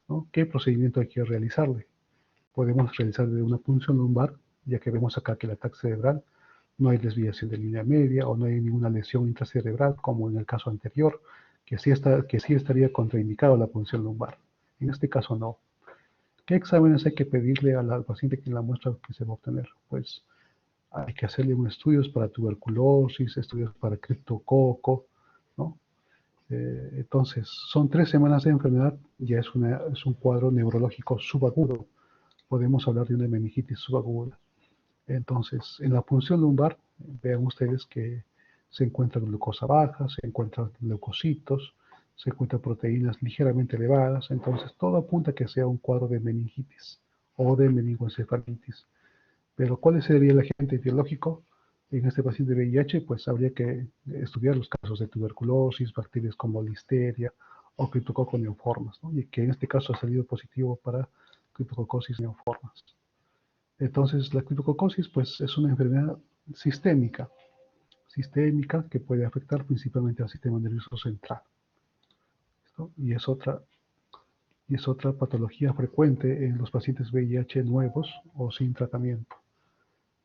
¿no? ¿Qué procedimiento hay que realizarle? Podemos realizarle una punción lumbar, ya que vemos acá que el ataque cerebral no hay desviación de línea media o no hay ninguna lesión intracerebral, como en el caso anterior, que sí estaría contraindicado la punción lumbar. En este caso no. ¿Qué exámenes hay que pedirle al paciente que la muestra que se va a obtener? Pues hay que hacerle unos estudios para tuberculosis, estudios para criptococo, ¿no? Entonces, son 3 semanas de enfermedad, ya es un cuadro neurológico subagudo. Podemos hablar de una meningitis subaguda. Entonces, en la punción lumbar, vean ustedes que se encuentra glucosa baja, se encuentran leucocitos, se encuentran proteínas ligeramente elevadas. Entonces, todo apunta a que sea un cuadro de meningitis o de meningoencefalitis. Pero, ¿cuál sería el agente etiológico? En este paciente de VIH, pues habría que estudiar los casos de tuberculosis, bacterias como listeria o criptococcus neoformas, ¿no? Y que en este caso ha salido positivo para criptococcus neoformas. Entonces, la criptococosis pues, es una enfermedad sistémica que puede afectar principalmente al sistema nervioso central. ¿Listo? Y es otra patología frecuente en los pacientes VIH nuevos o sin tratamiento.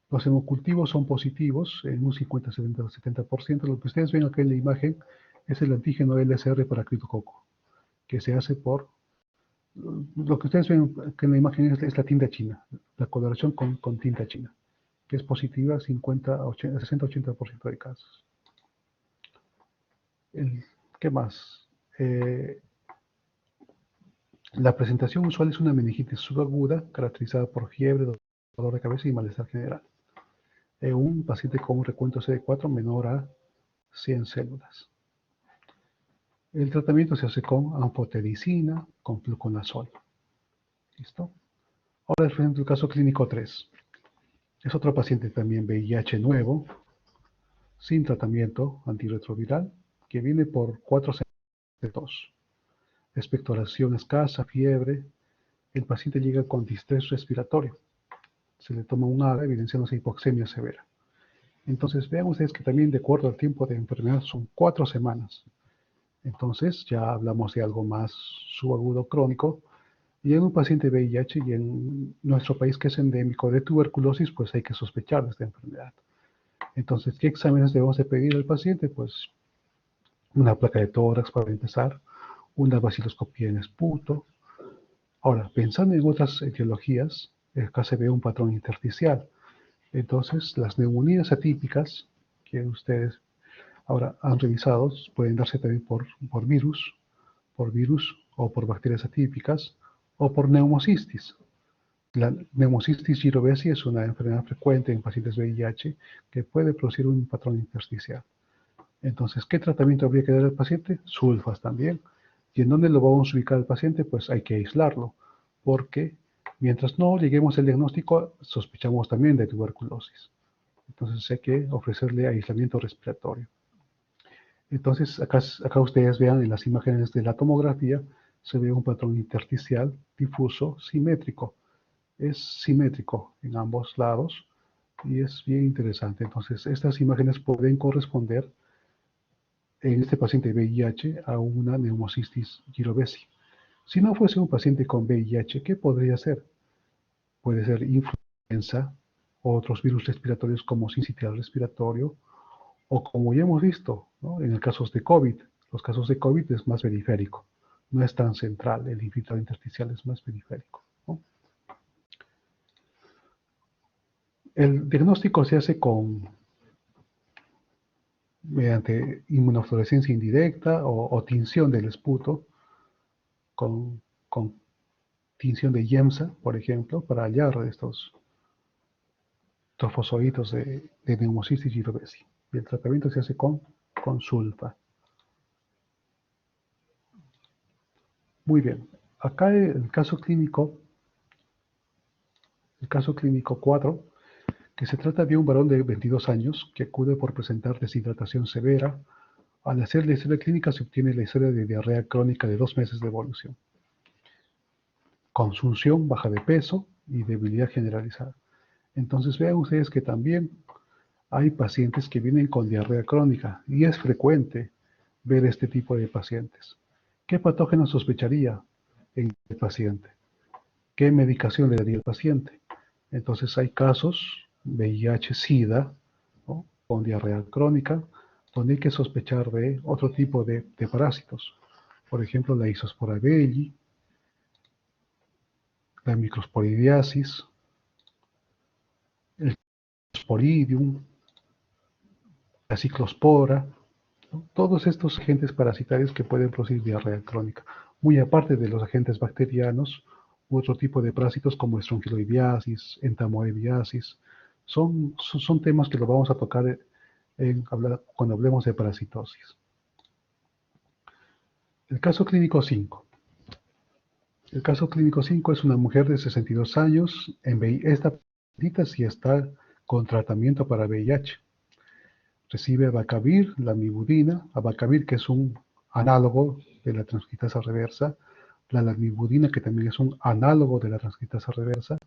Los hemocultivos son positivos en un 50-70%. Lo que ustedes ven acá en la imagen es el antígeno LSR para criptococo, que se hace por... Lo que ustedes ven que en la imagen es la tinta china, la coloración con tinta china, que es positiva 60-80% de casos. ¿Qué más? La presentación usual es una meningitis subaguda caracterizada por fiebre, dolor de cabeza y malestar general. En un paciente con un recuento CD4 menor a 100 células. El tratamiento se hace con anfotericina, con fluconazol. ¿Listo? Ahora frente al caso clínico 3. Es otro paciente también VIH nuevo, sin tratamiento antirretroviral, que viene por 4 semanas de tos. Expectoración escasa, fiebre. El paciente llega con distrés respiratorio. Se le toma un ABA evidenciándose hipoxemia severa. Entonces, vean ustedes que también de acuerdo al tiempo de enfermedad son 4 semanas. Entonces, ya hablamos de algo más subagudo crónico. Y en un paciente VIH y en nuestro país que es endémico de tuberculosis, pues hay que sospechar de esta enfermedad. Entonces, ¿qué exámenes debemos de pedir al paciente? Pues una placa de tórax para empezar, una vaciloscopía en esputo. Ahora, pensando en otras etiologías, acá se ve un patrón intersticial. Entonces, las neumonías atípicas que ustedes ahora han revisado pueden darse también por virus o por bacterias atípicas o por neumocistis. La neumocistis girovesi es una enfermedad frecuente en pacientes VIH que puede producir un patrón intersticial. Entonces, ¿qué tratamiento habría que dar al paciente? Sulfas también. ¿Y en dónde lo vamos a ubicar al paciente? Pues hay que aislarlo, porque mientras no lleguemos al diagnóstico, sospechamos también de tuberculosis. Entonces hay que ofrecerle aislamiento respiratorio. Entonces acá ustedes vean en las imágenes de la tomografía, se ve un patrón intersticial difuso simétrico. Es simétrico en ambos lados y es bien interesante. Entonces estas imágenes pueden corresponder en este paciente VIH a una neumocistis girovesi. Si no fuese un paciente con VIH, ¿qué podría ser? Puede ser influenza, o otros virus respiratorios como sincitial respiratorio, o como ya hemos visto, ¿no? En el caso de COVID. Los casos de COVID es más periférico, no es tan central, el infiltrado intersticial es más periférico, ¿no? El diagnóstico se hace mediante inmunofluorescencia indirecta o tinción del esputo con tinción de Yemsa, por ejemplo, para hallar estos trofosoditos de neumocistis girovesi. Y el tratamiento se hace con sulfa. Muy bien. Acá el caso clínico 4, que se trata de un varón de 22 años que acude por presentar deshidratación severa. Al hacer la historia clínica se obtiene la historia de diarrea crónica de 2 meses de evolución. Consunción, baja de peso y debilidad generalizada. Entonces vean ustedes que también hay pacientes que vienen con diarrea crónica y es frecuente ver este tipo de pacientes. ¿Qué patógeno sospecharía en el paciente? ¿Qué medicación le daría el paciente? Entonces hay casos, VIH-Sida, ¿no? Con diarrea crónica, donde hay que sospechar de otro tipo de parásitos. Por ejemplo, la Isospora belli, la microsporidiasis, el Sporidium, la ciclospora, ¿no? Todos estos agentes parasitarios que pueden producir diarrea crónica, muy aparte de los agentes bacterianos u otro tipo de parásitos como estrongiloidiasis, entamoebiasis, son temas que lo vamos a tocar cuando hablemos de parasitosis. El caso clínico 5. El caso clínico 5 es una mujer de 62 años. Esta paciente sí está con tratamiento para VIH. Recibe abacavir, lamivudina, abacavir que es un análogo de la transcriptasa reversa, la lamivudina que también es un análogo de la transcriptasa reversa,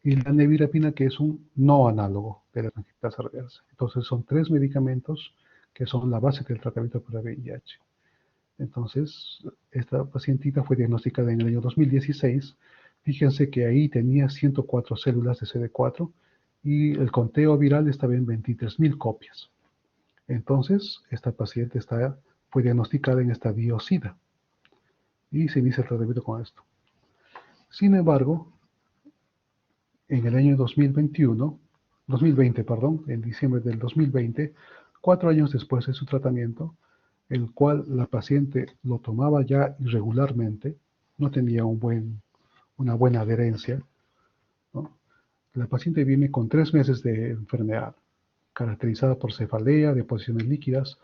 y la nevirapina que es un no análogo de la transcriptasa reversa. Entonces son 3 medicamentos que son la base del tratamiento para VIH. Entonces, esta pacientita fue diagnosticada en el año 2016. Fíjense que ahí tenía 104 células de CD4 y el conteo viral estaba en 23.000 copias. Entonces, esta paciente fue diagnosticada en estadio SIDA y se inicia el tratamiento con esto. Sin embargo, en el año 2020, en diciembre del 2020, 4 años después de su tratamiento, el cual la paciente lo tomaba ya irregularmente, no tenía una buena adherencia, ¿no? La paciente viene con 3 meses de enfermedad, caracterizada por cefalea, deposiciones líquidas,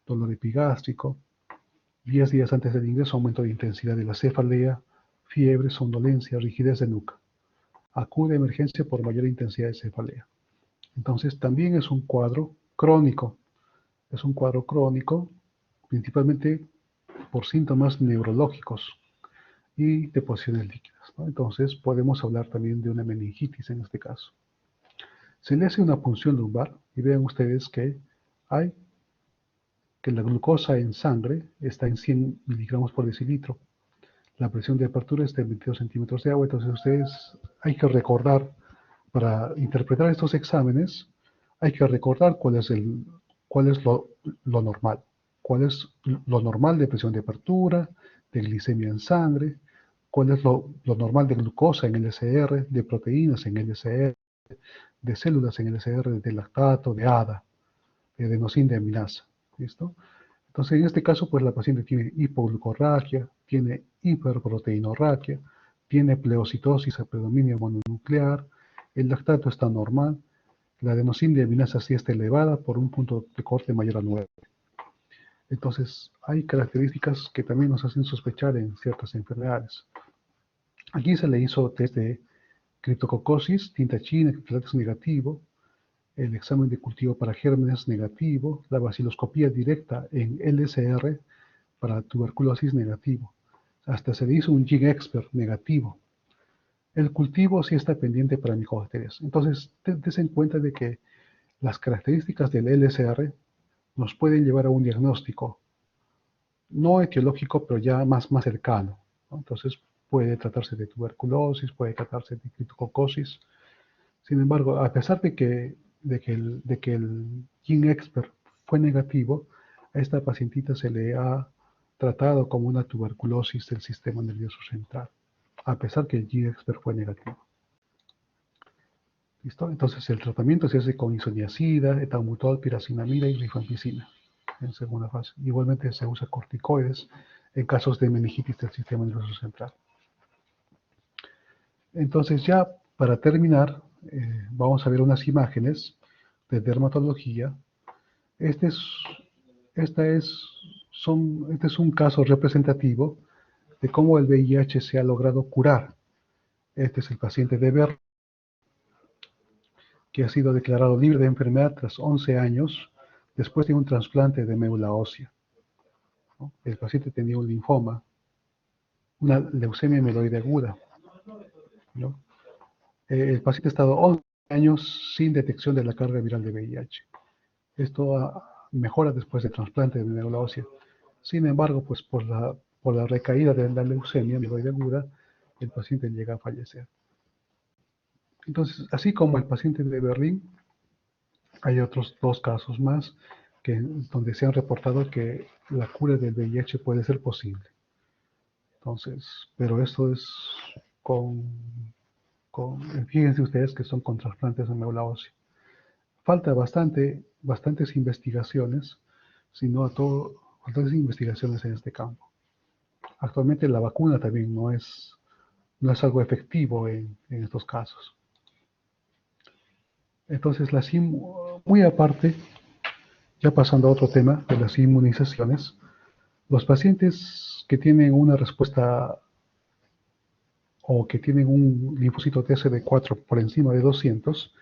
dolor epigástrico, 10 días antes del ingreso, aumento de intensidad de la cefalea, fiebre, somnolencia, rigidez de nuca. Acude a emergencia por mayor intensidad de cefalea. Entonces, también es un cuadro crónico. Es un cuadro crónico, principalmente por síntomas neurológicos y deposiciones líquidas, ¿no? Entonces, podemos hablar también de una meningitis en este caso. Se le hace una punción lumbar y vean ustedes que la glucosa en sangre está en 100 miligramos por decilitro. La presión de apertura está en 22 centímetros de agua. Entonces ustedes hay que recordar, para interpretar estos exámenes, hay que recordar cuál es lo normal. Cuál es lo normal de presión de apertura, de glicemia en sangre, cuál es lo normal de glucosa en LCR, de proteínas en LCR, de células en LCR, de lactato, de ADA, de adenosina-deaminasa. ¿Listo? Entonces, en este caso, pues la paciente tiene hipoglucorraquia, tiene hiperproteinorraquia, tiene pleocitosis a predominio mononuclear, el lactato está normal, la adenosina-deaminasa sí está elevada por un punto de corte mayor a 9. Entonces, hay características que también nos hacen sospechar en ciertas enfermedades. Aquí se le hizo test de criptococosis, tinta china, criptolátex negativo, el examen de cultivo para gérmenes negativo, la vaciloscopía directa en LSR para tuberculosis negativo. Hasta se le hizo un GeneXpert negativo. El cultivo sí está pendiente para micobacterias. Entonces, des en cuenta de que las características del LSR nos pueden llevar a un diagnóstico, no etiológico, pero ya más cercano, ¿no? Entonces, puede tratarse de tuberculosis, puede tratarse de criptococosis. Sin embargo, a pesar de que el GeneXpert fue negativo, a esta pacientita se le ha tratado como una tuberculosis del sistema nervioso central, a pesar que el GeneXpert fue negativo. ¿Listo? Entonces el tratamiento se hace con isoniazida, ethambutol, piracinamida y rifampicina en segunda fase. Igualmente se usa corticoides en casos de meningitis del sistema nervioso central. Entonces ya para terminar, vamos a ver unas imágenes de dermatología. Este es, este es un caso representativo de cómo el VIH se ha logrado curar. Este es el paciente de Ver, que ha sido declarado libre de enfermedad tras 11 años después de un trasplante de médula ósea, ¿no? El paciente tenía un linfoma, una leucemia mieloide aguda, ¿no? El paciente ha estado 11 años sin detección de la carga viral de VIH. Esto mejora después del trasplante de médula ósea. Sin embargo, pues por la recaída de la leucemia mieloide aguda, el paciente llega a fallecer. Entonces, así como el paciente de Berlín, hay otros 2 casos más donde se han reportado que la cura del VIH puede ser posible. Entonces, pero esto es con, fíjense ustedes que son con trasplantes de médula ósea. Falta bastantes investigaciones, sino bastantes investigaciones en este campo. Actualmente la vacuna también no es algo efectivo en estos casos. Entonces, muy aparte, ya pasando a otro tema de las inmunizaciones, los pacientes que tienen una respuesta o que tienen un linfocito TCD4 por encima de 200,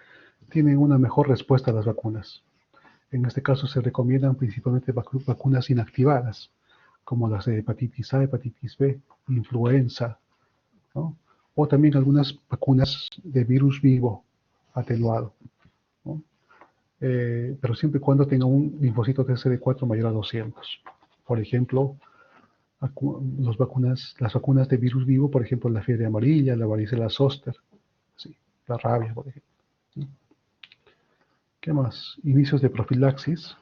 tienen una mejor respuesta a las vacunas. En este caso se recomiendan principalmente vacunas inactivadas, como las de hepatitis A, hepatitis B, influenza, ¿no? O también algunas vacunas de virus vivo atenuado, ¿no? Pero siempre y cuando tenga un linfocito TCD4 mayor a 200. Por ejemplo, las vacunas de virus vivo, por ejemplo, la fiebre amarilla, la varicela zoster, sí, la rabia, por ejemplo. ¿Qué más? Inicios de profilaxis.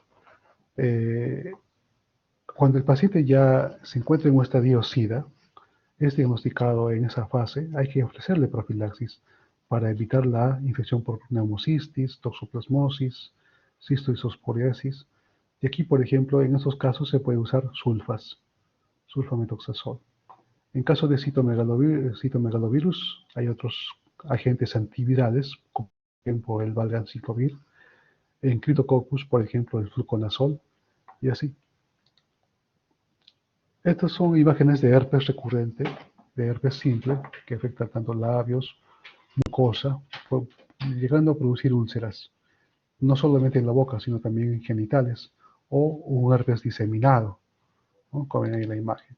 Cuando el paciente ya se encuentra en un estadio SIDA, es diagnosticado en esa fase, hay que ofrecerle profilaxis para evitar la infección por neumocistis, toxoplasmosis, cistoisosporiasis. Y aquí, por ejemplo, en esos casos se puede usar sulfametoxazol. En caso de citomegalovirus, hay otros agentes antivirales, como por ejemplo el valganciclovir. En Cryptococcus, por ejemplo, el fluconazol, y así. Estas son imágenes de herpes recurrente, de herpes simple, que afecta tanto labios, mucosa, llegando a producir úlceras, no solamente en la boca, sino también en genitales, o un herpes diseminado, ¿no? Como ven ahí en la imagen.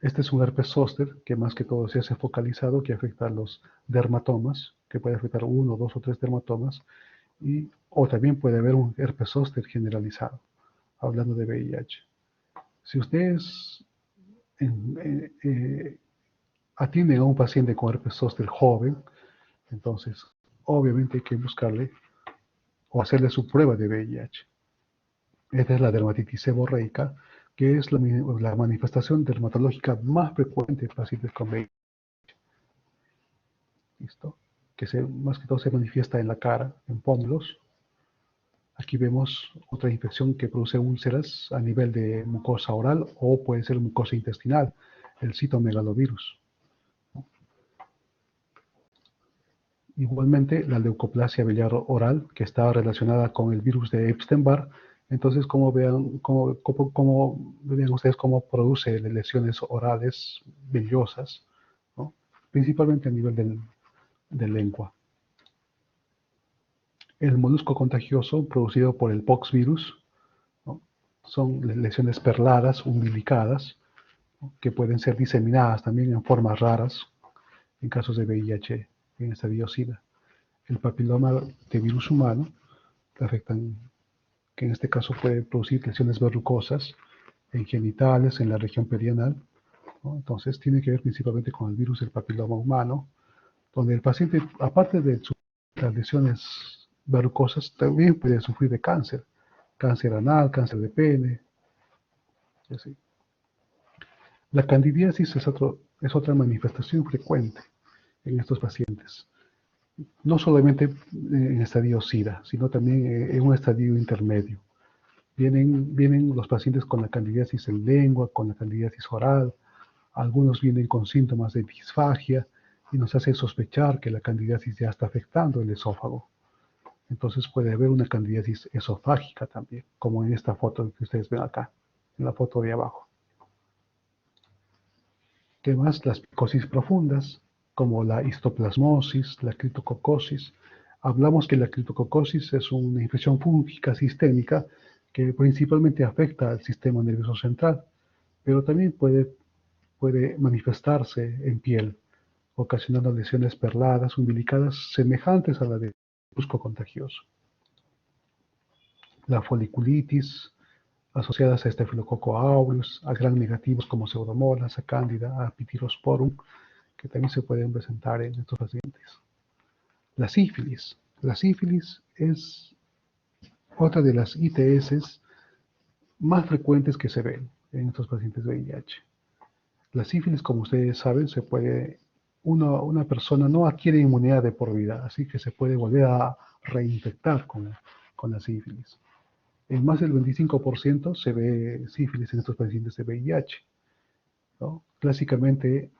Este es un herpes zóster, que más que todo se hace focalizado, que afecta a los dermatomas, que puede afectar 1, 2 o 3 dermatomas, o también puede haber un herpes zóster generalizado, hablando de VIH. Si ustedes atienden a un paciente con herpes zóster joven, entonces obviamente hay que buscarle o hacerle su prueba de VIH. Esta es la dermatitis seborreica, que es la manifestación dermatológica más frecuente en pacientes con VIH. ¿Listo? Que más que todo se manifiesta en la cara, en pómulos. Aquí vemos otra infección que produce úlceras a nivel de mucosa oral o puede ser mucosa intestinal, el citomegalovirus. Igualmente, la leucoplasia biliar oral, que está relacionada con el virus de Epstein-Barr, Entonces, como vean ustedes cómo produce lesiones orales vellosas, ¿no? Principalmente a nivel de lengua. El molusco contagioso producido por el poxvirus, ¿no? Son lesiones perladas, umbilicadas, ¿no? Que pueden ser diseminadas también en formas raras en casos de VIH en estadio SIDA. El papiloma de virus humano que afectan, que en este caso puede producir lesiones verrucosas en genitales, en la región perianal, ¿no? Entonces tiene que ver principalmente con el virus del papiloma humano, donde el paciente, aparte de las lesiones verrucosas, también puede sufrir de cáncer, cáncer anal, cáncer de pene, y así. La candidiasis es otra manifestación frecuente en estos pacientes, no solamente en estadio SIDA, sino también en un estadio intermedio. Vienen los pacientes con la candidiasis en lengua, con la candidiasis oral, algunos vienen con síntomas de disfagia y nos hace sospechar que la candidiasis ya está afectando el esófago. Entonces puede haber una candidiasis esofágica también, como en esta foto que ustedes ven acá, en la foto de abajo. ¿Qué más? Las picosis profundas, como la histoplasmosis, la criptococosis. Hablamos que la criptococosis es una infección fúngica sistémica que principalmente afecta al sistema nervioso central, pero también puede manifestarse en piel, ocasionando lesiones perladas, umbilicadas, semejantes a la de molusco contagioso. La foliculitis, asociadas a Staphylococcus aureus, a gram negativos como Pseudomonas, a Candida, a Pityrosporum, que también se pueden presentar en estos pacientes. La sífilis. La sífilis es otra de las ITS más frecuentes que se ven en estos pacientes de VIH. La sífilis, como ustedes saben, una persona no adquiere inmunidad de por vida, así que se puede volver a reinfectar con la sífilis. En más del 25% se ve sífilis en estos pacientes de VIH, ¿no? Clásicamente,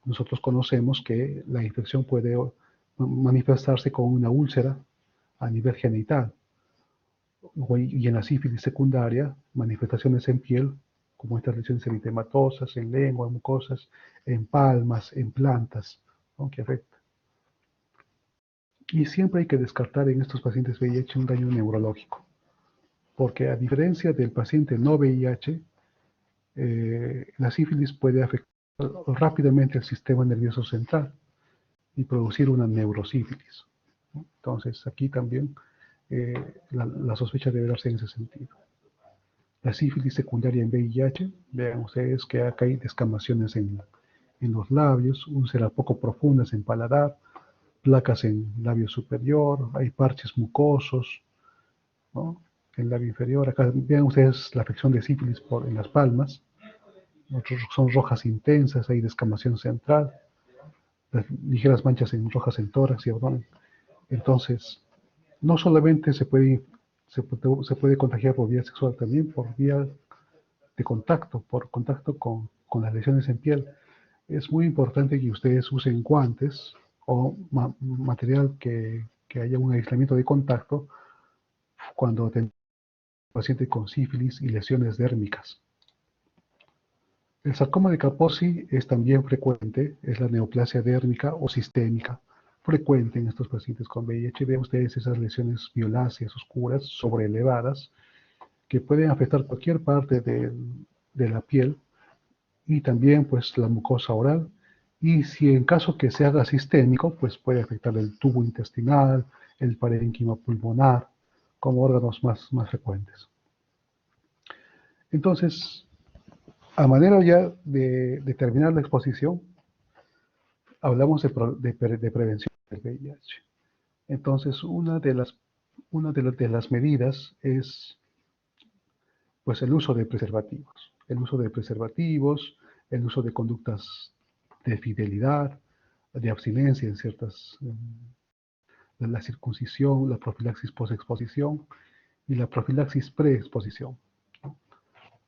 nosotros conocemos que la infección puede manifestarse con una úlcera a nivel genital, y en la sífilis secundaria, manifestaciones en piel, como estas lesiones eritematosas, en lengua, en mucosas, en palmas, en plantas, ¿no? Que afecta. Y siempre hay que descartar en estos pacientes VIH un daño neurológico, porque a diferencia del paciente no VIH, la sífilis puede afectar rápidamente el sistema nervioso central y producir una neurosífilis, ¿no? Entonces, aquí también la sospecha debe darse en ese sentido. La sífilis secundaria en VIH, vean ustedes que acá hay descamaciones en los labios, úlceras poco profundas en paladar, placas en labio superior, hay parches mucosos, ¿no? En el labio inferior, acá vean ustedes la afección de sífilis en las palmas, otros son rojas intensas, hay descamación central, las ligeras manchas rojas en tórax y abdomen. Entonces, no solamente se puede contagiar por vía sexual, también por vía de contacto, por contacto con las lesiones en piel. Es muy importante que ustedes usen guantes o material que haya un aislamiento de contacto cuando tengan un paciente con sífilis y lesiones dérmicas. El sarcoma de Kaposi es también frecuente, es la neoplasia dérmica o sistémica, frecuente en estos pacientes con VIH. Vean ustedes esas lesiones violáceas oscuras, sobreelevadas, que pueden afectar cualquier parte de la piel y también pues la mucosa oral. Y si en caso que se haga sistémico, pues puede afectar el tubo intestinal, el parénquima pulmonar, como órganos más frecuentes. Entonces, a manera ya de terminar la exposición, hablamos de prevención del VIH. Entonces, una de las medidas es pues, el uso de preservativos. El uso de preservativos, el uso de conductas de fidelidad, de abstinencia en ciertas, la circuncisión, la profilaxis post-exposición y la profilaxis pre-exposición.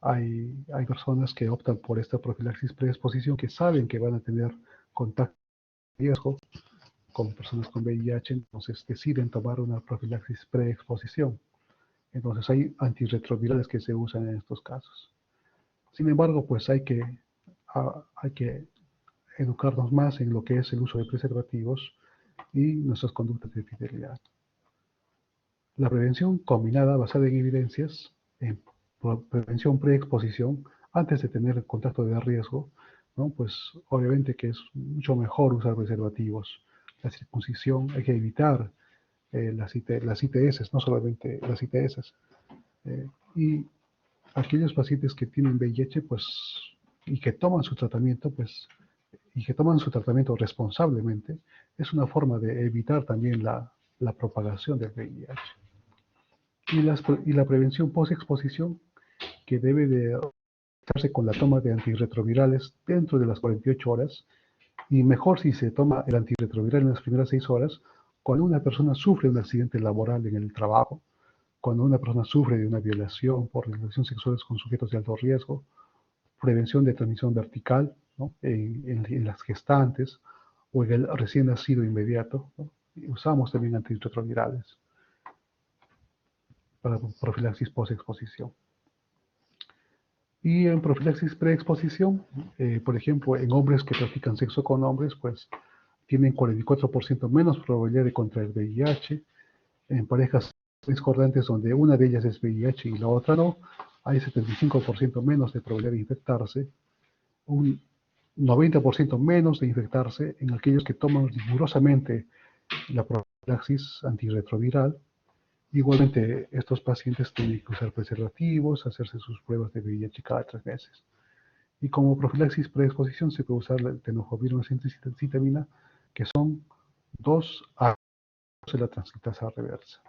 Hay personas que optan por esta profilaxis pre-exposición que saben que van a tener contacto de riesgo con personas con VIH, entonces deciden tomar una profilaxis pre-exposición. Entonces hay antirretrovirales que se usan en estos casos. Sin embargo, pues hay que educarnos más en lo que es el uso de preservativos y nuestras conductas de fidelidad. La prevención combinada basada en evidencias, en prevención preexposición, antes de tener el contacto de riesgo, ¿no? Pues obviamente que es mucho mejor usar preservativos. La circuncisión, hay que evitar las ITS, no solamente las ITS. Y aquellos pacientes que tienen VIH, pues, y que toman su tratamiento, pues, y que toman su tratamiento responsablemente, es una forma de evitar también la propagación del VIH. Y la prevención post-exposición, que debe de hacerse con la toma de antirretrovirales dentro de las 48 horas, y mejor si se toma el antirretroviral en las primeras 6 horas, cuando una persona sufre un accidente laboral en el trabajo, cuando una persona sufre de una violación por relaciones sexuales con sujetos de alto riesgo, prevención de transmisión vertical, ¿no? En las gestantes o en el recién nacido inmediato, ¿no? Usamos también antirretrovirales para profilaxis post-exposición. Y en profilaxis preexposición, por ejemplo, en hombres que practican sexo con hombres, pues tienen 44% menos probabilidad de contraer VIH. En parejas discordantes donde una de ellas es VIH y la otra no, hay 75% menos de probabilidad de infectarse, un 90% menos de infectarse en aquellos que toman rigurosamente la profilaxis antirretroviral. Igualmente, estos pacientes tienen que usar preservativos, hacerse sus pruebas de VIH cada 3 meses. Y como profilaxis preexposición se puede usar la tenofovir citabina, que son 2 a de la transcriptasa reversa.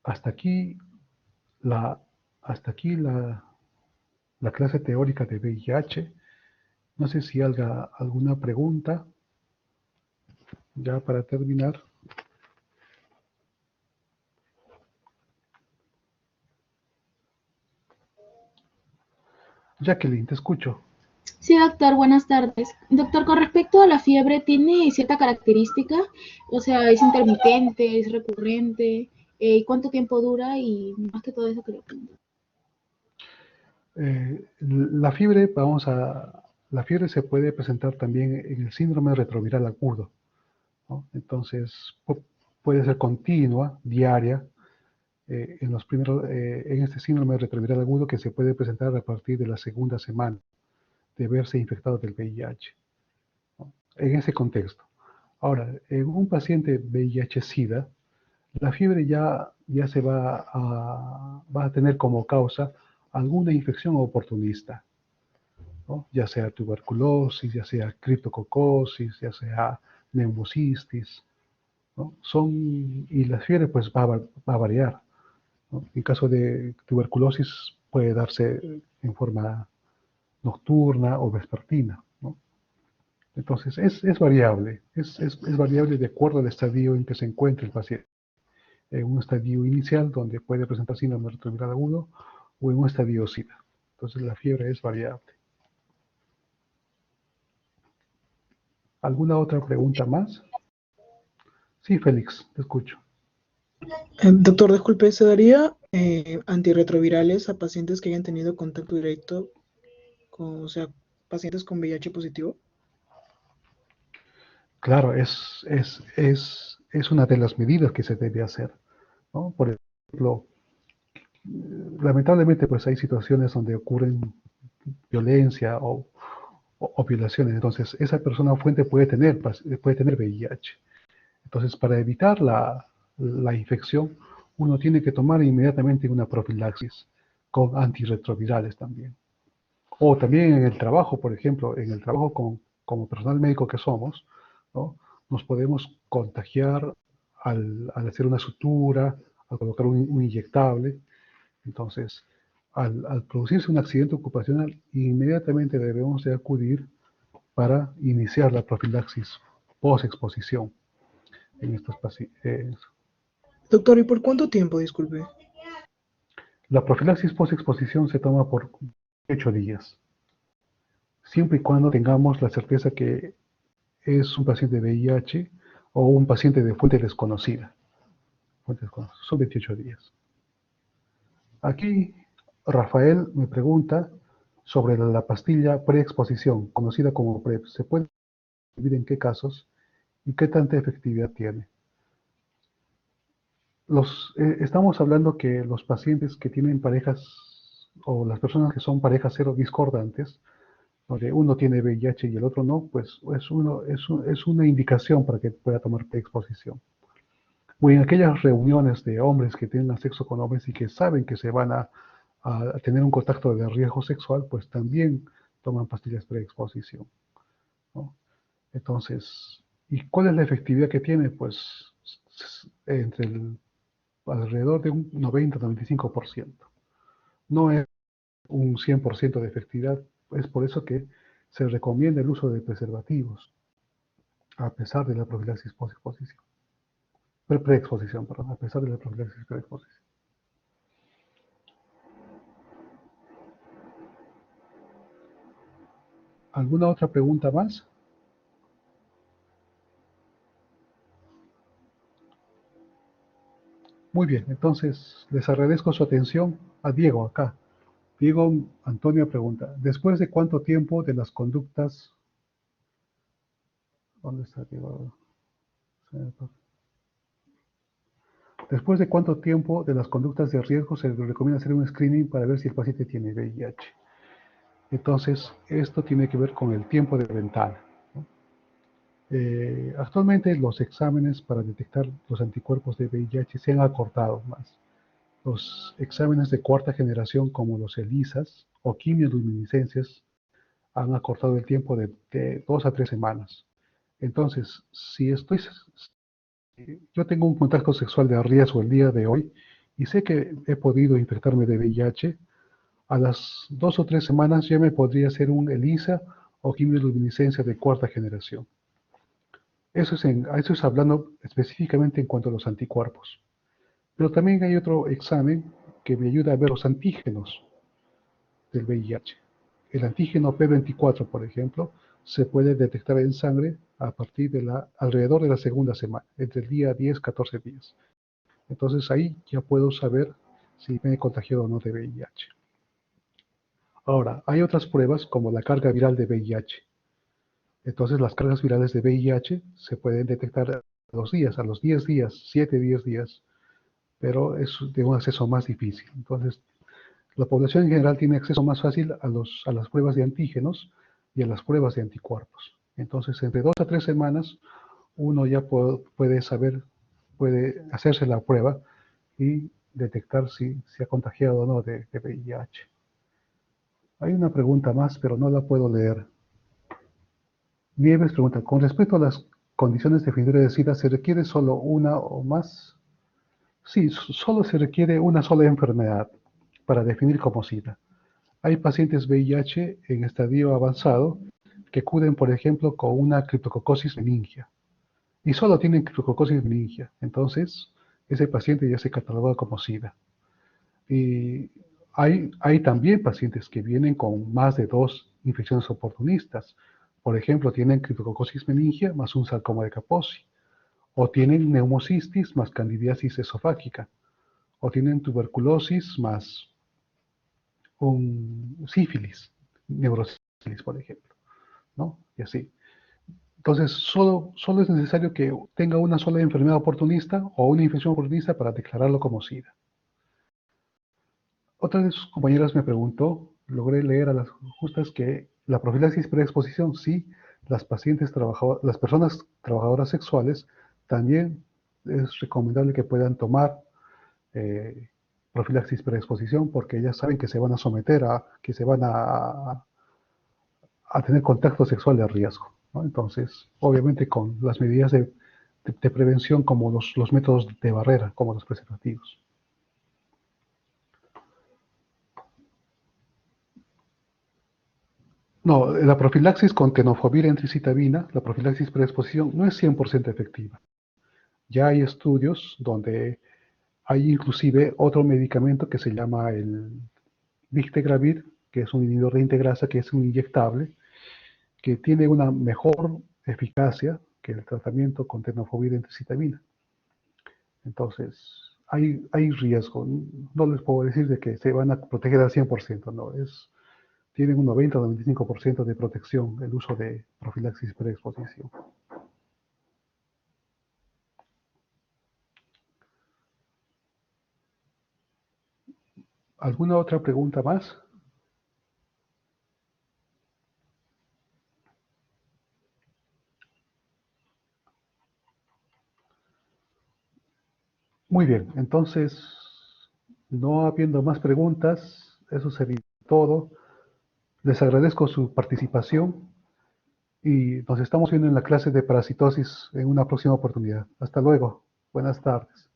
Hasta aquí la, hasta aquí la clase teórica de VIH. No sé si haya alguna pregunta ya para terminar. Jacqueline, te escucho. Sí, doctor, buenas tardes. Doctor, con respecto a la fiebre, ¿tiene cierta característica? O sea, ¿es intermitente, es recurrente? ¿Cuánto tiempo dura? Y más que todo eso quería preguntar. La fiebre, la fiebre se puede presentar también en el síndrome retroviral agudo, ¿no? Entonces, puede ser continua, diaria, en este síndrome retroviral agudo que se puede presentar a partir de la segunda semana de verse infectado del VIH, ¿no? En ese contexto. Ahora, en un paciente VIH-Sida, la fiebre ya va a tener como causa alguna infección oportunista, ¿no? Ya sea tuberculosis, ya sea criptococosis, ya sea neumocistis, ¿no? Y la fiebre pues va a variar, ¿no? En caso de tuberculosis puede darse en forma nocturna o vespertina, ¿no? Entonces es variable, es variable de acuerdo al estadio en que se encuentre el paciente. En un estadio inicial donde puede presentar síndrome retroviral agudo o en un estadio SIDA. Entonces la fiebre es variable. ¿Alguna otra pregunta más? Sí, Félix, te escucho. Doctor, disculpe, ¿se daría antirretrovirales a pacientes que hayan tenido contacto directo con, o sea, pacientes con VIH positivo? Claro, es una de las medidas que se debe hacer, ¿no? Por ejemplo, lamentablemente pues hay situaciones donde ocurren violencia o violaciones, entonces esa persona fuente puede tener VIH. Entonces, para evitar la infección, uno tiene que tomar inmediatamente una profilaxis con antirretrovirales también. O también en el trabajo, por ejemplo, en el trabajo como personal médico que somos, ¿no? Nos podemos contagiar al hacer una sutura, al colocar un inyectable. Entonces, al producirse un accidente ocupacional, inmediatamente debemos de acudir para iniciar la profilaxis post-exposición en estos pacientes. Doctor, ¿y por cuánto tiempo, disculpe? La profilaxis post-exposición se toma por 8 días, siempre y cuando tengamos la certeza que es un paciente de VIH o un paciente de fuente desconocida. son 28 días. Aquí Rafael me pregunta sobre la pastilla preexposición, conocida como PrEP. ¿Se puede dividir en qué casos y qué tanta efectividad tiene? Estamos hablando que los pacientes que tienen parejas o las personas que son parejas cero discordantes, donde uno tiene VIH y el otro no, pues es una indicación para que pueda tomar preexposición. O en aquellas reuniones de hombres que tienen sexo con hombres y que saben que se van a tener un contacto de riesgo sexual, pues también toman pastillas preexposición, ¿no? Entonces, ¿y cuál es la efectividad que tiene? Pues alrededor de un 90-95%. No es un 100% de efectividad, es por eso que se recomienda el uso de preservativos, a pesar de la profilaxis post-exposición. Preexposición, perdón, a pesar de la profilaxis preexposición. ¿Alguna otra pregunta más? Muy bien, entonces les agradezco su atención. A Diego acá. Diego Antonio pregunta, ¿después de cuánto tiempo de las conductas... ¿Dónde está Diego? ¿Después de cuánto tiempo de las conductas de riesgo se recomienda hacer un screening para ver si el paciente tiene VIH? Entonces, esto tiene que ver con el tiempo de ventana, ¿no? Actualmente los exámenes para detectar los anticuerpos de VIH se han acortado más. Los exámenes de cuarta generación como los ELISAs o quimioluminiscencias han acortado el tiempo de 2 a 3 semanas. Entonces, si yo tengo un contacto sexual de riesgo el día de hoy y sé que he podido infectarme de VIH, a las 2 o 3 semanas ya me podría hacer un ELISA o quimioluminiscencia de cuarta generación. Eso es hablando específicamente en cuanto a los anticuerpos. Pero también hay otro examen que me ayuda a ver los antígenos del VIH. El antígeno P24, por ejemplo, se puede detectar en sangre a partir alrededor de la segunda semana, entre el día 10-14 días. Entonces ahí ya puedo saber si me he contagiado o no de VIH. Ahora, hay otras pruebas como la carga viral de VIH. Entonces las cargas virales de VIH se pueden detectar a los 10 días, 7, 10 días, pero es de un acceso más difícil. Entonces, la población en general tiene acceso más fácil a las pruebas de antígenos y a las pruebas de anticuerpos. Entonces, entre 2 a 3 semanas, uno ya puede hacerse la prueba y detectar si se ha contagiado o no de VIH. Hay una pregunta más, pero no la puedo leer. Nieves pregunta, con respecto a las condiciones definitorias de SIDA, ¿se requiere solo una o más? Sí, solo se requiere una sola enfermedad para definir como SIDA. Hay pacientes VIH en estadio avanzado que acuden, por ejemplo, con una criptococosis meningia y solo tienen criptococosis meningia. Entonces, ese paciente ya se cataloga como SIDA. Y hay también pacientes que vienen con más de 2 infecciones oportunistas. Por ejemplo, tienen criptococosis meningia más un sarcoma de Kaposi, o tienen neumocistis más candidiasis esofágica, o tienen tuberculosis más un sífilis, neurosífilis, por ejemplo, ¿no? Y así. Entonces, solo es necesario que tenga una sola enfermedad oportunista o una infección oportunista para declararlo como SIDA. Otra de sus compañeras me preguntó, logré leer a las justas que la profilaxis preexposición, sí, las personas trabajadoras sexuales también es recomendable que puedan tomar profilaxis preexposición porque ellas saben que se van a someter que se van a tener contacto sexual de riesgo, ¿no? Entonces, obviamente con las medidas de prevención como los métodos de barrera, como los preservativos. No, la profilaxis con tenofovir entricitabina, la profilaxis preexposición, no es 100% efectiva. Ya hay estudios donde hay inclusive otro medicamento que se llama el Bictegravir, que es un inhibidor de integrasa, que es un inyectable, que tiene una mejor eficacia que el tratamiento con tenofovir entricitabina. Entonces, hay riesgo. No les puedo decir de que se van a proteger al 100%, no. Tienen un 90 o 95% de protección el uso de profilaxis preexposición. ¿Alguna otra pregunta más? Muy bien, entonces, no habiendo más preguntas, eso sería todo. Les agradezco su participación y nos estamos viendo en la clase de parasitosis en una próxima oportunidad. Hasta luego. Buenas tardes.